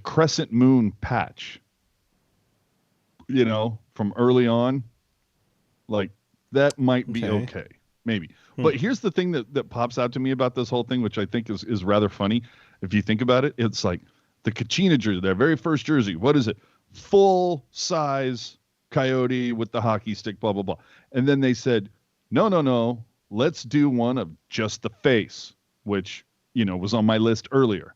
crescent moon patch, from early on. Like, that might be okay, maybe. But here's the thing that pops out to me about this whole thing, which I think is rather funny. If you think about it, it's like the Kachina jersey, their very first jersey. What is it? Full size Coyote with the hockey stick, blah, blah, blah. And then they said, no, let's do one of just the face, which, was on my list earlier.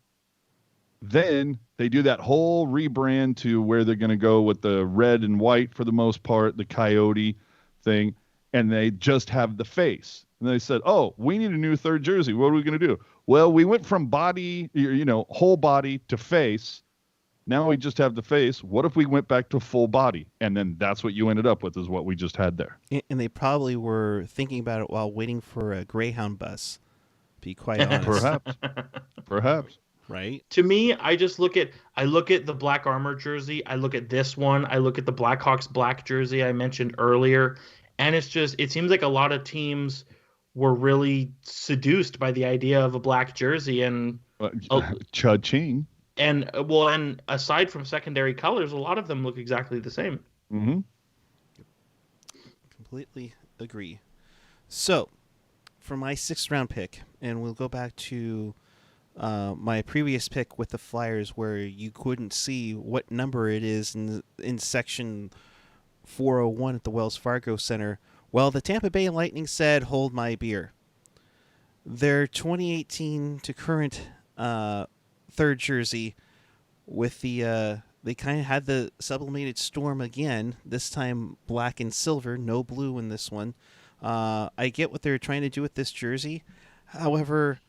Then they do that whole rebrand to where they're going to go with the red and white for the most part, the Coyote thing, and they just have the face. And they said, oh, we need a new third jersey. What are we going to do? Well, we went from body, whole body to face. Now we just have the face. What if we went back to full body? And then that's what you ended up with, is what we just had there. And they probably were thinking about it while waiting for a Greyhound bus, to be quite honest. Perhaps. Right? To me, I look at the black armor jersey. I look at this one. I look at the Blackhawks black jersey I mentioned earlier. And it seems like a lot of teams were really seduced by the idea of a black jersey. And Cha-ching. And aside from secondary colors, a lot of them look exactly the same. Mm-hmm. Completely agree. So, for my 6th round pick, and we'll go back to my previous pick with the Flyers, where you couldn't see what number it is in section 401 at the Wells Fargo Center. Well, the Tampa Bay Lightning said, hold my beer. Their 2018 to current third jersey with the they kind of had the sublimated storm again, this time black and silver, no blue in this one. I get what they're trying to do with this jersey. However,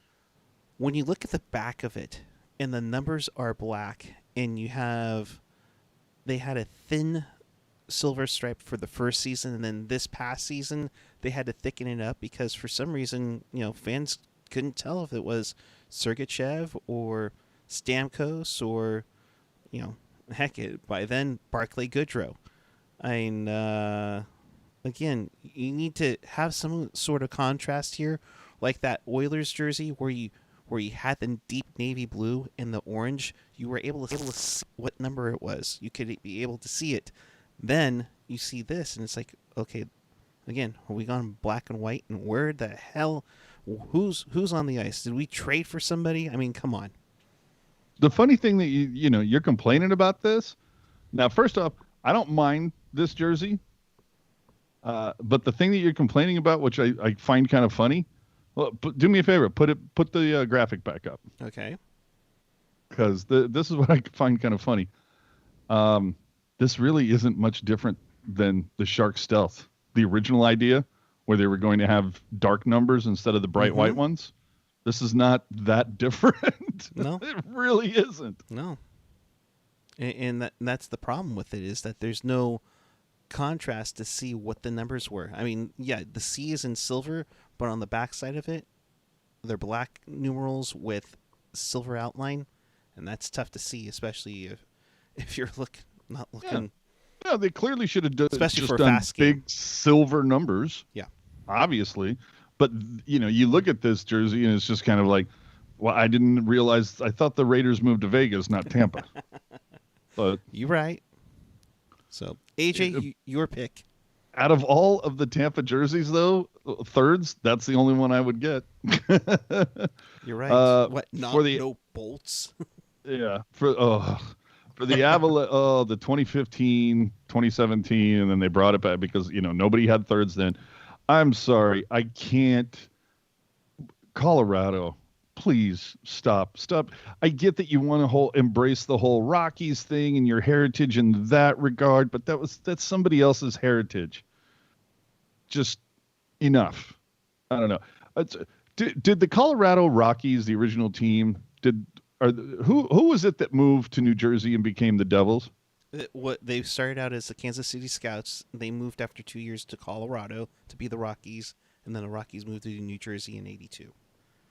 when you look at the back of it and the numbers are black, and they had a thin silver stripe for the first season, and then this past season they had to thicken it up because for some reason, fans couldn't tell if it was Sergachev or Stamkos or, heck, by then Barclay Goodrow. Again, you need to have some sort of contrast here, like that Oilers jersey where you had the deep navy blue and the orange. You were able to see what number it was. You could be able to see it. Then you see this, and it's like, okay, again, are we gone black and white? And where the hell? Who's on the ice? Did we trade for somebody? I mean, come on. The funny thing that you're complaining about this. Now, first off, I don't mind this jersey, but the thing that you're complaining about, which I find kind of funny, well, do me a favor, put the graphic back up. Okay. Because this is what I find kind of funny. This really isn't much different than the Shark Stealth, the original idea, where they were going to have dark numbers instead of the bright white ones. This is not that different. No. It really isn't. No. And that's the problem with it, is that there's no contrast to see what the numbers were. I mean, yeah, the C is in silver, but on the back side of it, they're black numerals with silver outline, and that's tough to see, especially if you're not looking. Yeah, they clearly should have done, especially just for a done fast game. Big silver numbers. Yeah. Obviously. But you look at this jersey and it's just kind of like, well, I didn't realize. I thought the Raiders moved to Vegas, not Tampa. But you're right. So AJ, your pick. Out of all of the Tampa jerseys, though, thirds, that's the only one I would get. You're right. What? No bolts. Yeah. For the Avalanche, the 2015, 2017, and then they brought it back because nobody had thirds then. I'm sorry, I can't. Colorado, please stop. I get that you want to embrace the whole Rockies thing and your heritage in that regard, but that's somebody else's heritage. Just enough. I don't know. Did the Colorado Rockies, the original team, who was it that moved to New Jersey and became the Devils? What they started out as the Kansas City Scouts. They moved after 2 years to Colorado to be the Rockies, and then the Rockies moved to New Jersey in '82.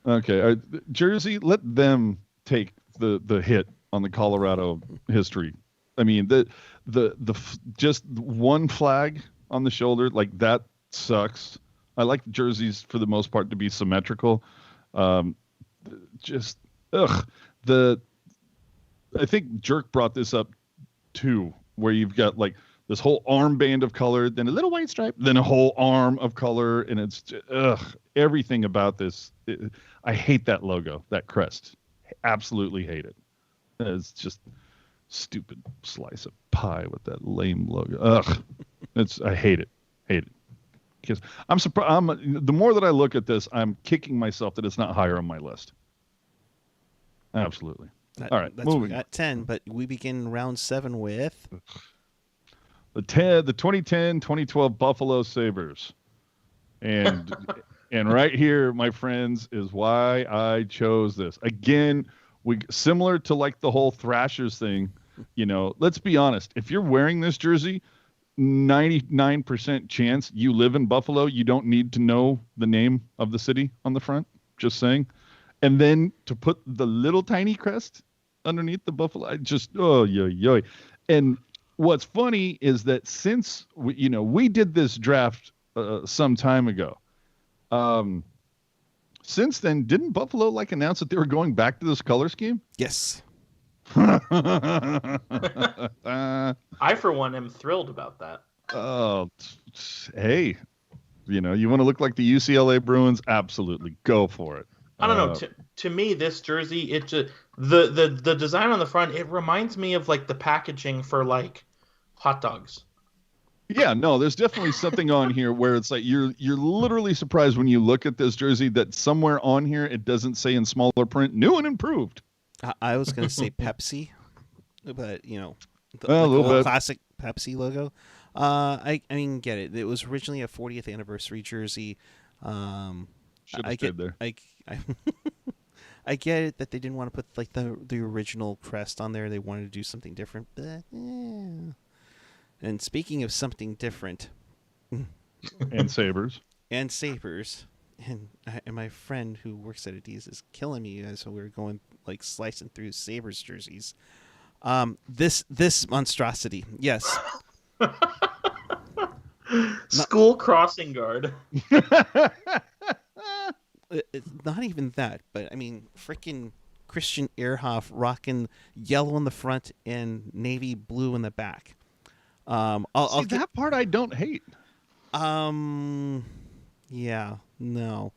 Okay, Jersey, let them take the hit on the Colorado history. I mean, the just one flag on the shoulder, like, that sucks. I like the jerseys for the most part to be symmetrical. Just ugh. I think Jerk brought this up too, where you've got like this whole armband of color, then a little white stripe, then a whole arm of color, and it's just, everything about this. I hate that logo, that crest. Absolutely hate it. It's just stupid slice of pie with that lame logo. Ugh, I hate it. Because I'm surprised. The more that I look at this, I'm kicking myself that it's not higher on my list. Absolutely. All right, that's moving. At 10, but we begin round 7 with the 2010-2012 Buffalo Sabres. And and right here, my friends, is why I chose this. Again, similar to like the whole Thrashers thing, let's be honest. If you're wearing this jersey, 99% chance you live in Buffalo. You don't need to know the name of the city on the front. Just saying. And then to put the little tiny crest underneath the Buffalo, yo. And what's funny is that since we did this draft some time ago, since then, didn't Buffalo announce that they were going back to this color scheme? yes. I, for one, am thrilled about that. Oh, hey, you want to look like the UCLA Bruins? Absolutely, go for it. I don't know. To me, this jersey, it just the design on the front, it reminds me of like the packaging for like hot dogs. Yeah, no, there's definitely something on here where it's like you're literally surprised when you look at this jersey that somewhere on here it doesn't say in smaller print, new and improved. I was going to say Pepsi, but the little bit. classic Pepsi logo. I mean, get it. It was originally a 40th anniversary jersey. Should have stayed there. I get it that they didn't want to put like the original crest on there. They wanted to do something different. But, And speaking of something different, and Sabres. And my friend who works at Adidas is killing me as we were going like slicing through Sabres jerseys. This monstrosity, yes. School crossing guard. It's not even that, but I mean, freaking Christian Ehrhoff rocking yellow in the front and navy blue in the back. That part I don't hate. Yeah, no.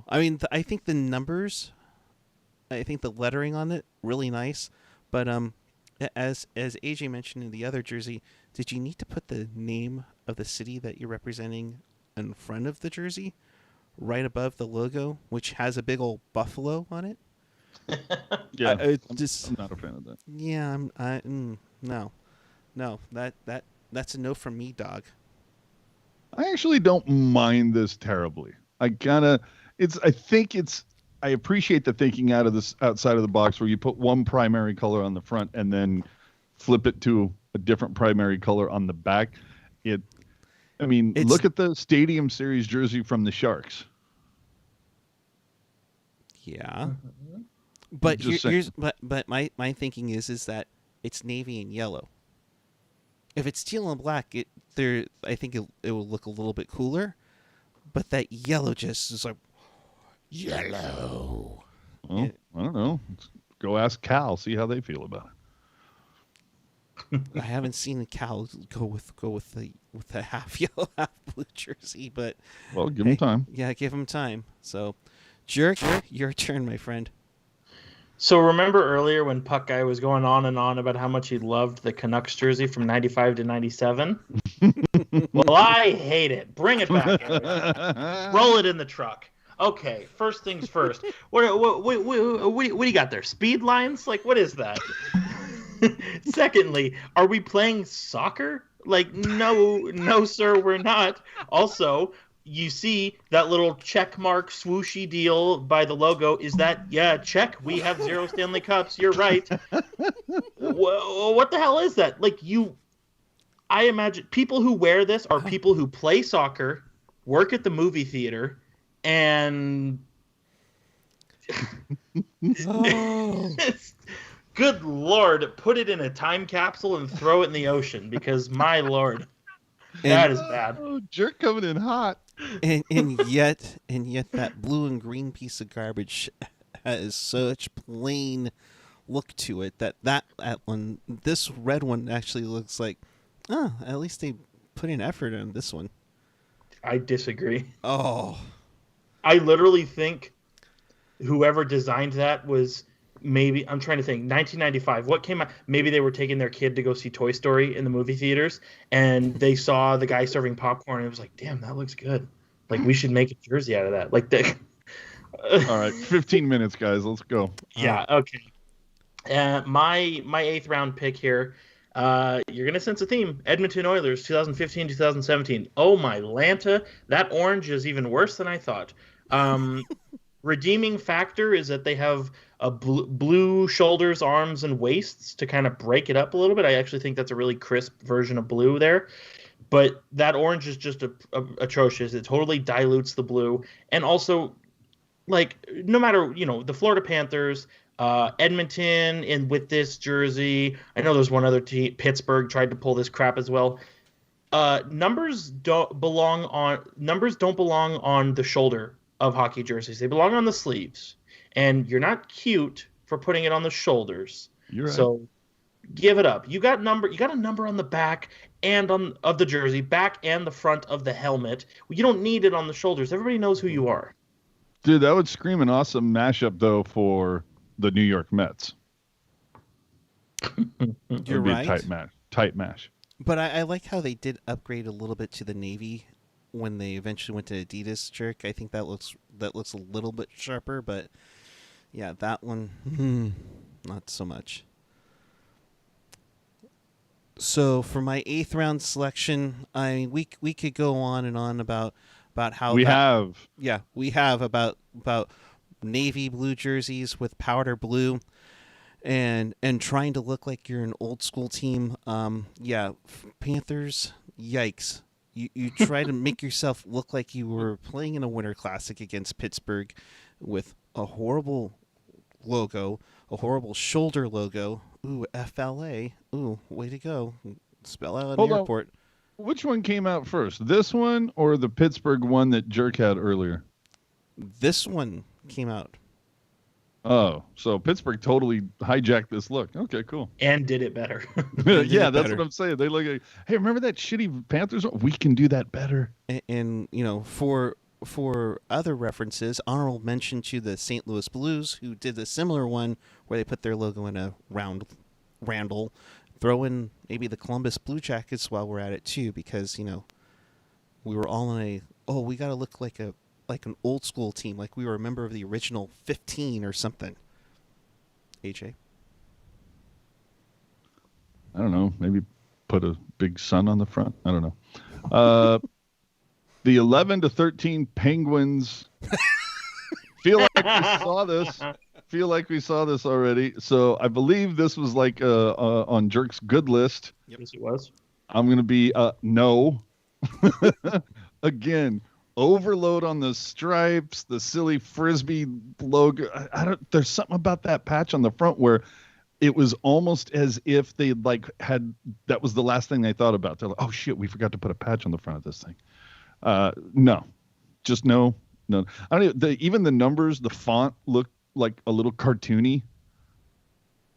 I mean, I think the numbers, I think the lettering on it really nice, but as AJ mentioned in the other jersey, did you need to put the name of the city that you're representing in front of the jersey, right above the logo, which has a big old buffalo on it? Yeah, I'm not a fan of that. Yeah, no, that's a no from me, dog. I actually don't mind this terribly. I appreciate the thinking outside of the box where you put one primary color on the front and then flip it to a different primary color on the back. Look at the Stadium Series jersey from the Sharks. Yeah. But my thinking is that it's navy and yellow. If it's teal and black, I think it will look a little bit cooler. but that yellow just is like yellow. Well, I don't know. Let's go ask Cal, see how they feel about it. I haven't seen Cal go with the half yellow, half blue jersey, but Well, give him time. Yeah, give him time. So, Jerk, your turn, my friend. So remember earlier when Puck Guy was going on and on about how much he loved the Canucks jersey from 95 to 97? Well, I hate it. Bring it back. Roll it in the truck. Okay, first things first. What do you got there? Speed lines? Like, what is that? Secondly, are we playing soccer? Like, no, sir, we're not. Also, you see that little check mark swooshy deal by the logo. Is that, yeah, check. We have 0 Stanley Cups. You're right. What the hell is that? Like, I imagine people who wear this are people who play soccer, work at the movie theater, and good Lord, put it in a time capsule and throw it in the ocean, because my Lord, that is bad. Oh, Jerk coming in hot. And yet that blue and green piece of garbage has such plain look to it that one, this red one actually looks like, at least they put in effort on this one. I disagree. Oh, I literally think whoever designed that was maybe, I'm trying to think, 1995. What came out? Maybe they were taking their kid to go see Toy Story in the movie theaters, and they saw the guy serving popcorn, and it was like, damn, that looks good. Like, we should make a jersey out of that. Like, All right, 15 minutes, guys. Let's go. Yeah, okay. My 8th round pick here, you're going to sense a theme. Edmonton Oilers, 2015-2017. Oh, my Lanta. That orange is even worse than I thought. Redeeming factor is that they have a blue shoulders, arms, and waists to kind of break it up a little bit. I actually think that's a really crisp version of blue there. But that orange is just atrocious. It totally dilutes the blue. And also, like, no matter, the Florida Panthers, Edmonton, and with this jersey, I know there's one other team, Pittsburgh tried to pull this crap as well. Numbers don't belong on the shoulder of hockey jerseys. They belong on the sleeves. And you're not cute for putting it on the shoulders. You're right. So give it up. You got a number on the back and of the jersey, back and the front of the helmet. You don't need it on the shoulders. Everybody knows who you are. Dude, that would scream an awesome mashup, though, for the New York Mets. You're right. Tight mash. But I like how they did upgrade a little bit to the navy when they eventually went to Adidas, Jerk. I think that looks a little bit sharper, but yeah, that one, not so much. So for my 8th round selection, we could go on and on about how we have about navy blue jerseys with powder blue, and trying to look like you're an old school team. Panthers, yikes. You try to make yourself look like you were playing in a Winter Classic against Pittsburgh with a horrible logo, a horrible shoulder logo. Ooh, FLA. Ooh, way to go. Spell out an airport. Which one came out first? This one or the Pittsburgh one that Jerk had earlier? This one came out. Oh, so Pittsburgh totally hijacked this look. Okay, cool. And did it better. Yeah, that's what I'm saying. They look like, hey, remember that shitty Panthers one? We can do that better. And for other references, honorable mention to the St. Louis Blues, who did a similar one where they put their logo in a roundel. Throw in maybe the Columbus Blue Jackets while we're at it too, because we were all in we got to look like an old school team, like we were a member of the original 15 or something. AJ? I don't know. Maybe put a big sun on the front. I don't know. The 11-13 Penguins. Feel like we saw this already. So I believe this was like on Jerk's good list. Yes, it was. I'm going to be no. Again, overload on the stripes, the silly Frisbee logo. There's something about that patch on the front where it was almost as if they that was the last thing they thought about. They're like, oh shit, we forgot to put a patch on the front of this thing. No, just no. I don't even the numbers, the font look like a little cartoony.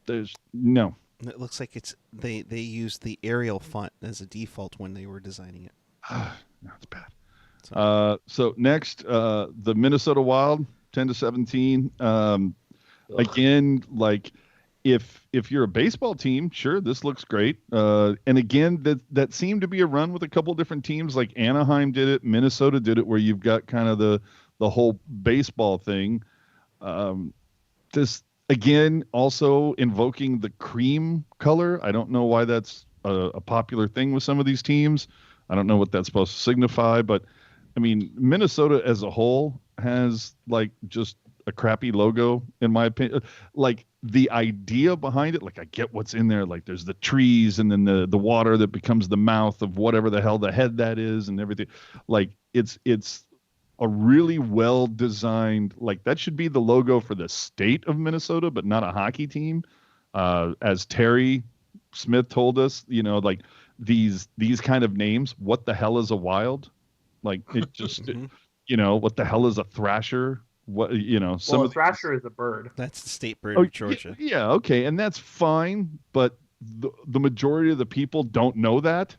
There's no. It looks like they used the Arial font as a default when they were designing it. That's bad. So next, the Minnesota Wild, 10-17. Again, like if you're a baseball team, sure, this looks great. And again, that seemed to be a run with a couple different teams. Like Anaheim did it, Minnesota did it, where you've got kind of the whole baseball thing. This again also invoking the cream color. I don't know why that's a popular thing with some of these teams. I don't know what that's supposed to signify, but I mean, Minnesota as a whole has like just a crappy logo, in my opinion. Like the idea behind it, like I get what's in there. Like there's the trees and then the water that becomes the mouth of whatever the hell the head that is and everything. Like it's a really well designed, like that should be the logo for the state of Minnesota, but not a hockey team. As Terry Smith told us, like these kind of names, what the hell is a Wild? Like it just, what the hell is a thrasher? What, a thrasher is a bird. That's the state bird of Georgia. Yeah. Okay. And that's fine. But the majority of the people don't know that.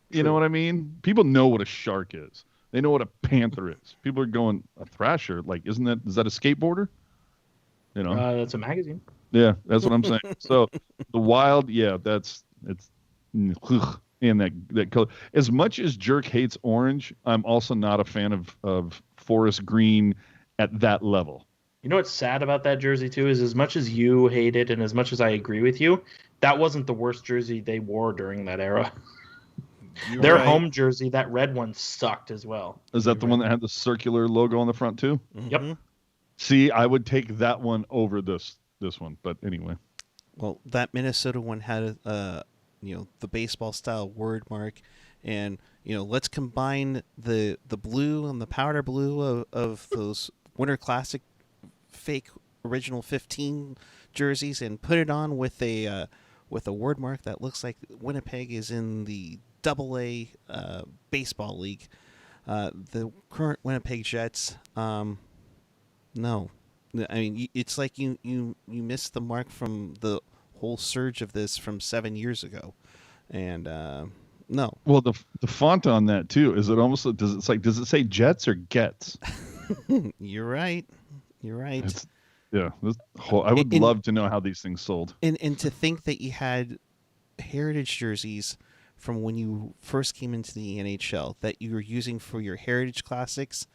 You know what I mean? People know what a shark is. They know what a panther is. People are going, a thrasher. Like, is that a skateboarder? That's a magazine. Yeah. That's what I'm saying. So the Wild, yeah, it's in that color. As much as Jerk hates orange, I'm also not a fan of forest green at that level. You know what's sad about that jersey too is as much as you hate it and as much as I agree with you, that wasn't the worst jersey they wore during that era. Their home jersey, that red one, sucked as well. Is that the one that had the circular logo on the front too? Mm-hmm. Yep. See, I would take that one over this one, but anyway. Well, that Minnesota one had the baseball style word mark, and let's combine the blue and the powder blue of those Winter Classic fake original 15 jerseys and put it on with a word mark that looks like Winnipeg is in the AA baseball league. The current Winnipeg Jets, no. I mean, it's like you missed the mark from the whole surge of this from 7 years ago, and no. Well, the font on that too, is it almost does it say Jets or Gets? You're right. I would love to know how these things sold. And to think that you had heritage jerseys from when you first came into the NHL that you were using for your heritage classics,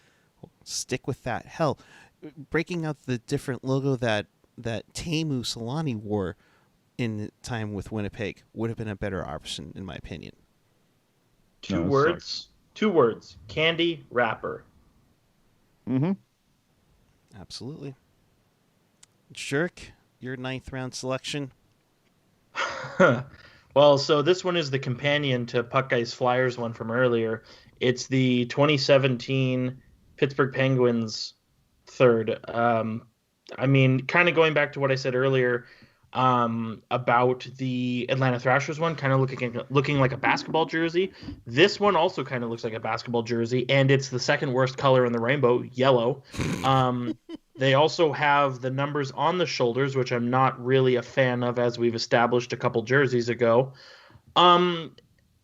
stick with that. Hell, breaking out the different logo that Teemu Selanne wore in time with Winnipeg would have been a better option, in my opinion. Two words. Candy wrapper. Mm-hmm. Absolutely. Jerk, your 9th round selection. Well, so this one is the companion to Puck Guy's Flyers one from earlier. It's the 2017 Pittsburgh Penguins third. I mean, kind of going back to what I said earlier about the Atlanta Thrashers one, kind of looking like a basketball jersey. This one also kind of looks like a basketball jersey, and it's the second worst color in the rainbow, yellow. They also have the numbers on the shoulders, which I'm not really a fan of, as we've established a couple jerseys ago. And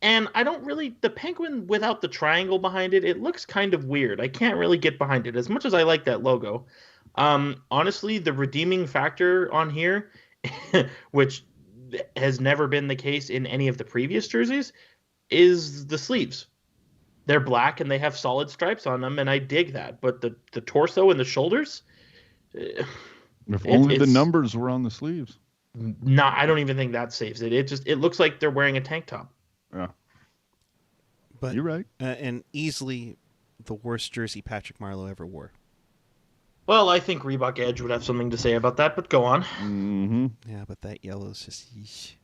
I don't really, the penguin without the triangle behind it, it looks kind of weird. I can't really get behind it as much as I like that logo. Honestly, the redeeming factor on here, which has never been the case in any of the previous jerseys, is the sleeves. They're black and they have solid stripes on them, and I dig that. But the torso and the shoulders, if only the numbers were on the sleeves. I don't even think that saves it. It looks like they're wearing a tank top. Yeah, but you're right. And easily the worst jersey Patrick Marleau ever wore. Well, I think Reebok Edge would have something to say about that, but go on. Mm-hmm. Yeah, but that yellow is just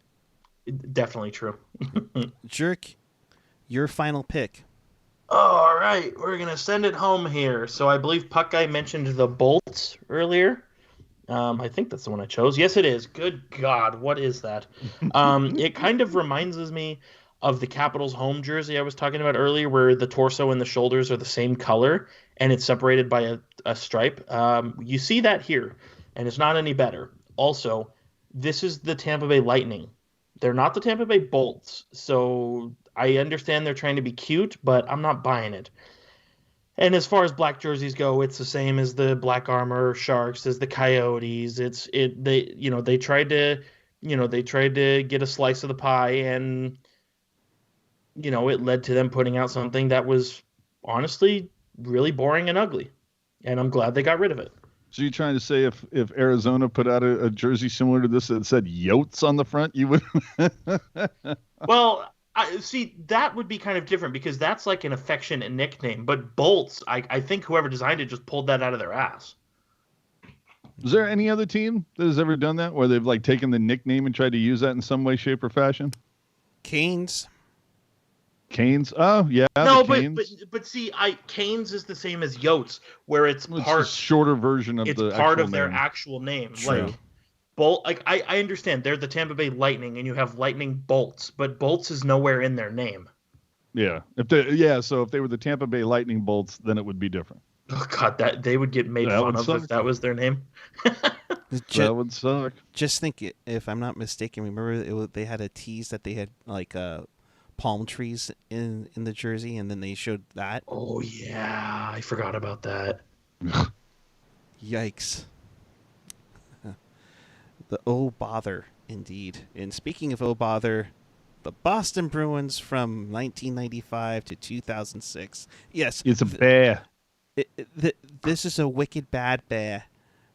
definitely true. Jerk, your final pick. All right, we're going to send it home here. So I believe Puck Guy mentioned the Bolts earlier. I think that's the one I chose. Yes, it is. Good God, what is that? It kind of reminds me of the Capitals home jersey I was talking about earlier, where the torso and the shoulders are the same color and it's separated by a stripe. You see that here, and it's not any better. Also, this is the Tampa Bay Lightning. They're not the Tampa Bay Bolts, so I understand they're trying to be cute, but I'm not buying it. And as far as black jerseys go, it's the same as the Black Armor Sharks, as the Coyotes. They tried to get a slice of the pie, and it led to them putting out something that was honestly really boring and ugly. And I'm glad they got rid of it. So you're trying to say if Arizona put out a jersey similar to this that said Yotes on the front, you would? Well, I see, that would be kind of different because that's like an affectionate nickname. But Bolts, I think whoever designed it just pulled that out of their ass. Is there any other team that has ever done that, where they've like taken the nickname and tried to use that in some way, shape, or fashion? Canes. Oh yeah. No, but see, Canes is the same as Yotes, where it's a shorter version of it's part of their actual name. True. Like Bolt, like I understand they're the Tampa Bay Lightning, and you have Lightning Bolts, but Bolts is nowhere in their name. Yeah. So if they were the Tampa Bay Lightning Bolts, then it would be different. Oh God, that they would get made fun of if that was their name. That would suck. Just think, if I'm not mistaken, remember they had a tease that they had like palm trees in the jersey, and then they showed that. Oh yeah, I forgot about that. Yikes. The oh bother, indeed. And speaking of oh bother, the Boston Bruins from 1995 to 2006. Yes, it's a bear. This is a wicked bad bear,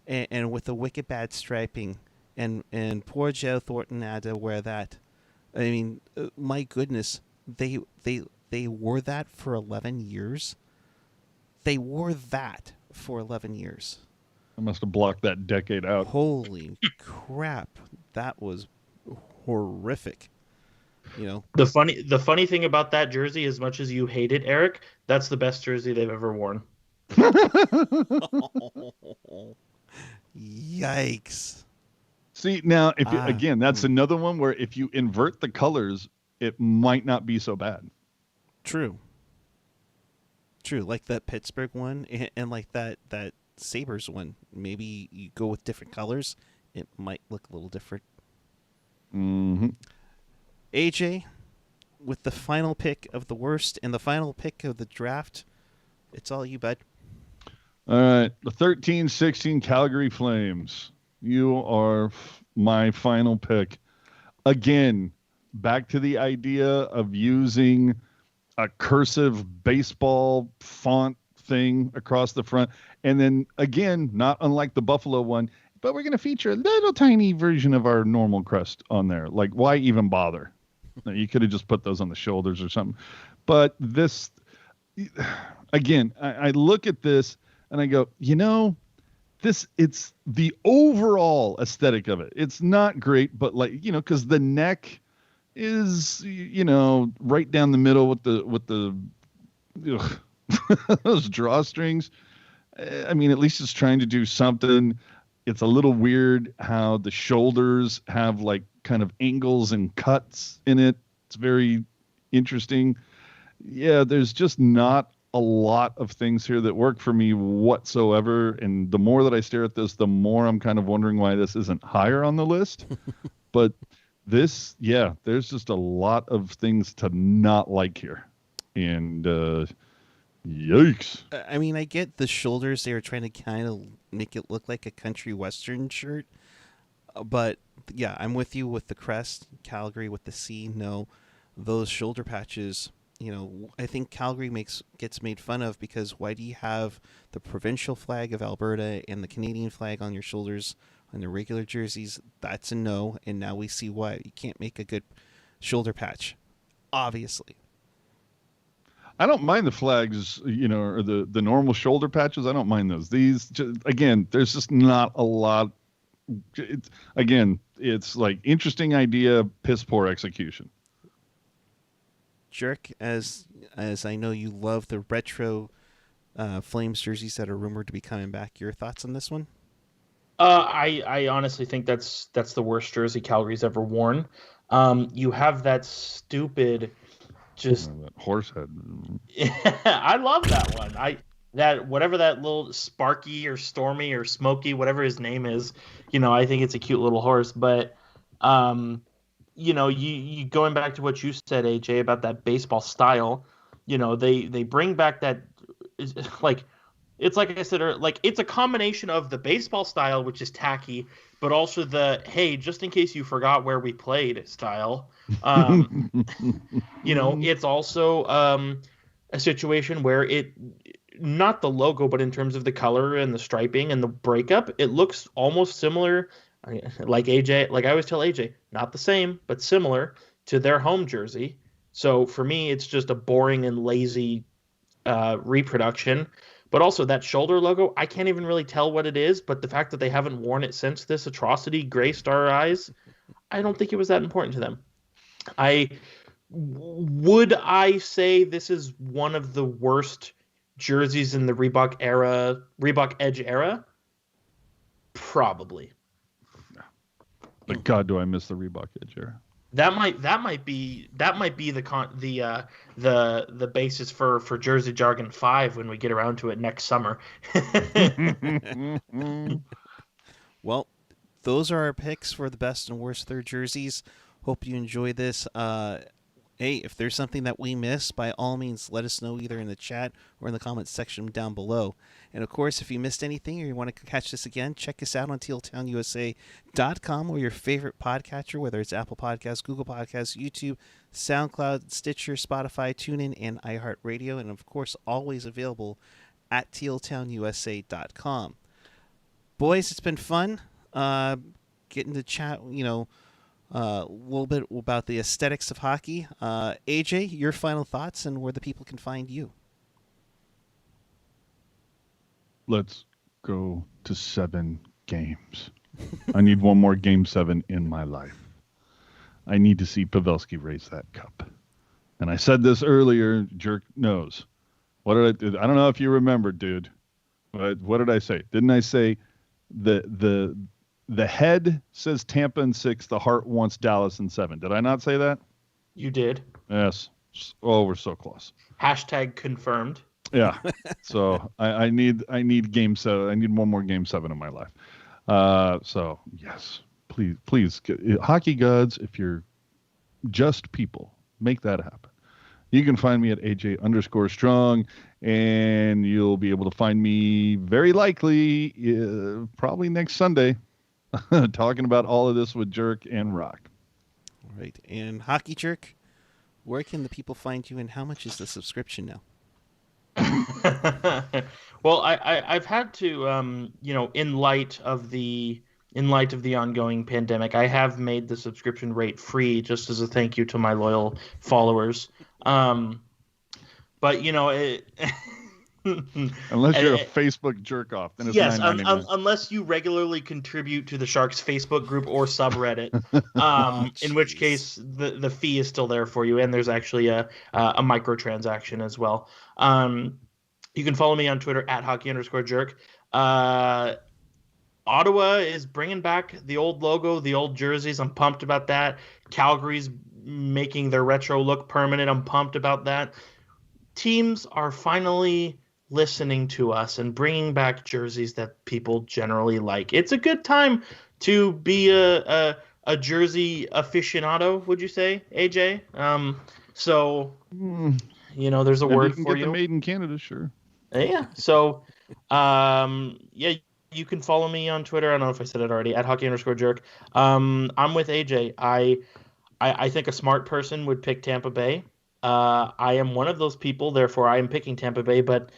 and with a wicked bad striping, and poor Joe Thornton had to wear that. I mean, my goodness, they wore that for 11 years. They wore that for 11 years. I must have blocked that decade out. Holy crap, that was horrific. The funny thing about that jersey, as much as you hate it, Eric, that's the best jersey they've ever worn. Yikes. See, now, again, that's another one where if you invert the colors, it might not be so bad. True. Like that Pittsburgh one and like that Sabres one. Maybe you go with different colors, it might look a little different. Mm-hmm. AJ, with the final pick of the worst and the final pick of the draft, it's all you, bud. All right, the 13-16 Calgary Flames. You are my final pick. Again, back to the idea of using a cursive baseball font thing across the front. And then, again, not unlike the Buffalo one, but we're going to feature a little tiny version of our normal crest on there. Like, why even bother? You could have just put those on the shoulders or something. But this, again, I look at this and I go, it's the overall aesthetic of it. It's not great, but because the neck is, right down the middle with the those drawstrings. I mean, at least it's trying to do something. It's a little weird how the shoulders have like kind of angles and cuts in it. It's very interesting. Yeah, there's just not a lot of things here that work for me whatsoever. And the more that I stare at this, the more I'm kind of wondering why this isn't higher on the list. But this, there's just a lot of things to not like here. And yikes. I mean, I get the shoulders. They were trying to kind of make it look like a country western shirt. But yeah, I'm with you with the crest, Calgary with the C. No, those shoulder patches, I think Calgary gets made fun of because why do you have the provincial flag of Alberta and the Canadian flag on your shoulders on the regular jerseys? That's a no. And now we see why you can't make a good shoulder patch, obviously. I don't mind the flags, or the normal shoulder patches. I don't mind those. These, again, there's just not a lot. It's like interesting idea, piss poor execution. Jerk, as I know you love the retro Flames jerseys that are rumored to be coming back. Your thoughts on this one? I honestly think that's the worst jersey Calgary's ever worn. You have that stupid Just That horse head. I love that one. That whatever that little Sparky or Stormy or Smoky, whatever his name is, I think it's a cute little horse. But you going back to what you said, AJ, about that baseball style, they bring back that like it's like I said, like it's a combination of the baseball style, which is tacky, but also the hey, just in case you forgot where we played style. It's also a situation where it not the logo, but in terms of the color and the striping and the breakup, it looks almost similar. Like AJ, like I always tell AJ, not the same, but similar to their home jersey. So for me, it's just a boring and lazy reproduction. But also that shoulder logo, I can't even really tell what it is. But the fact that they haven't worn it since this atrocity, gray star eyes, I don't think it was that important to them. Would I say this is one of the worst jerseys in the Reebok Edge era? Probably. But God, do I miss the Reebok Edge era. That might be the basis for Jersey Jargon 5 when we get around to it next summer. Well, those are our picks for the best and worst third jerseys. Hope you enjoy this. Hey, if there's something that we missed, by all means, let us know either in the chat or in the comments section down below. And, of course, if you missed anything or you want to catch this again, check us out on tealtownusa.com or your favorite podcatcher, whether it's Apple Podcasts, Google Podcasts, YouTube, SoundCloud, Stitcher, Spotify, TuneIn, and iHeartRadio. And, of course, always available at tealtownusa.com. Boys, it's been fun getting to chat, a little bit about the aesthetics of hockey. AJ, your final thoughts and where the people can find you. Let's go to 7 games. I need one more Game 7 in my life. I need to see Pavelski raise that cup. And I said this earlier, Jerk knows. What did I do? I don't know if you remember, dude. But what did I say? Didn't I say the head says Tampa in 6, the heart wants Dallas in 7. Did I not say that? You did. Yes. Oh, we're so close. # confirmed. Yeah. So I need Game 7. I need one more Game 7 in my life. So yes, please, hockey gods, if you're just people, make that happen. You can find me at AJ_strong, and you'll be able to find me very likely probably next Sunday talking about all of this with Jerk and Rock. All right. And Hockey Jerk, where can the people find you, and how much is the subscription now? Well, I've had to, in light of the ongoing pandemic, I have made the subscription rate free just as a thank you to my loyal followers. But unless you're a Facebook jerk off, then it's yes, $9.99. unless you regularly contribute to the Sharks Facebook group or subreddit, in which case the fee is still there for you, and there's actually a microtransaction as well. You can follow me on Twitter at hockey_jerk. Ottawa is bringing back the old logo, the old jerseys. I'm pumped about that. Calgary's making their retro look permanent. I'm pumped about that. Teams are finally listening to us and bringing back jerseys that people generally like. It's a good time to be a jersey aficionado, would you say, AJ? There's a word for you. Made in Canada, sure. Yeah. So, you can follow me on Twitter. I don't know if I said it already, at hockey_jerk. I'm with AJ. I think a smart person would pick Tampa Bay. I am one of those people, therefore I am picking Tampa Bay. But,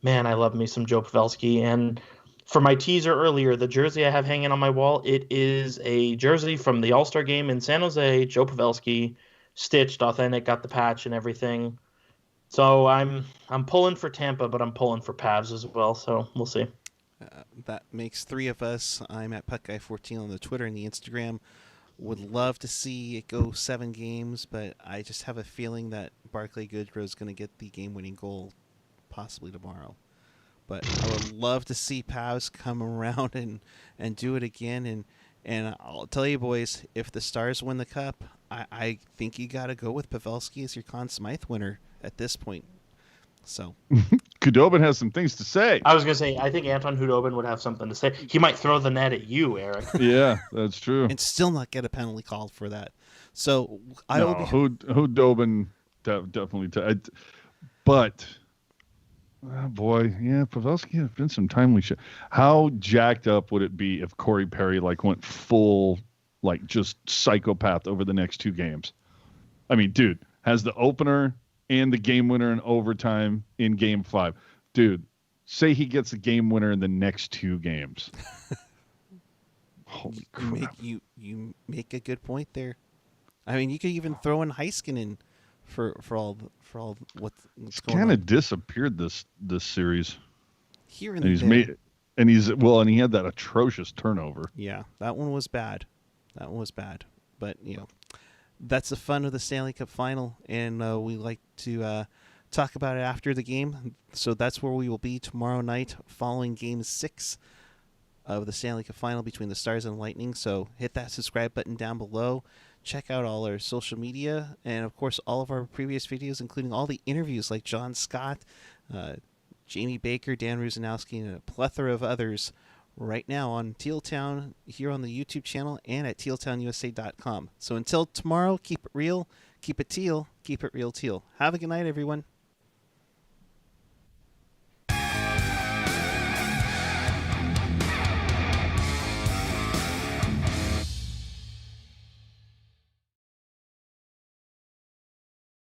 man, I love me some Joe Pavelski. And for my teaser earlier, the jersey I have hanging on my wall, it is a jersey from the All-Star game in San Jose, Joe Pavelski, stitched, authentic, got the patch and everything. So I'm pulling for Tampa, but I'm pulling for Pavs as well. So we'll see. That makes 3 of us. I'm at PuckGuy14 on the Twitter and the Instagram. Would love to see it go 7 games, but I just have a feeling that Barclay Goodrow is going to get the game-winning goal possibly tomorrow. But I would love to see Pavs come around and do it again. And I'll tell you, boys, if the Stars win the Cup, I think you got to go with Pavelski as your Conn Smythe winner at this point. So Khudobin has some things to say. I was gonna say, I think Anton Hudobin would have something to say. He might throw the net at you, Eric. Yeah, that's true. and still not get a penalty called for that. So I No, will be. Khudobin definitely. But oh boy, yeah, Pavelski has been some timely shit. How jacked up would it be if Corey Perry like went full, like just psychopath over the next 2 games? I mean, dude, has the opener and the game winner in overtime in Game 5. Dude, say he gets a game winner in the next 2 games. Holy crap! You make a good point there. I mean, you could even throw in Heiskanen for all what's going Kind on of disappeared this series. here and And there. and he had that atrocious turnover. Yeah, that one was bad. But that's the fun of the Stanley Cup Final, and we like to talk about it after the game. So that's where we will be tomorrow night, following Game 6 of the Stanley Cup Final between the Stars and Lightning. So hit that subscribe button down below. Check out all our social media, and of course all of our previous videos, including all the interviews like John Scott, Jamie Baker, Dan Rusanowski, and a plethora of others right now on Teal Town here on the YouTube channel and at tealtownusa.com. So until tomorrow, keep it real, keep it teal, keep it real teal. Have a good night, everyone.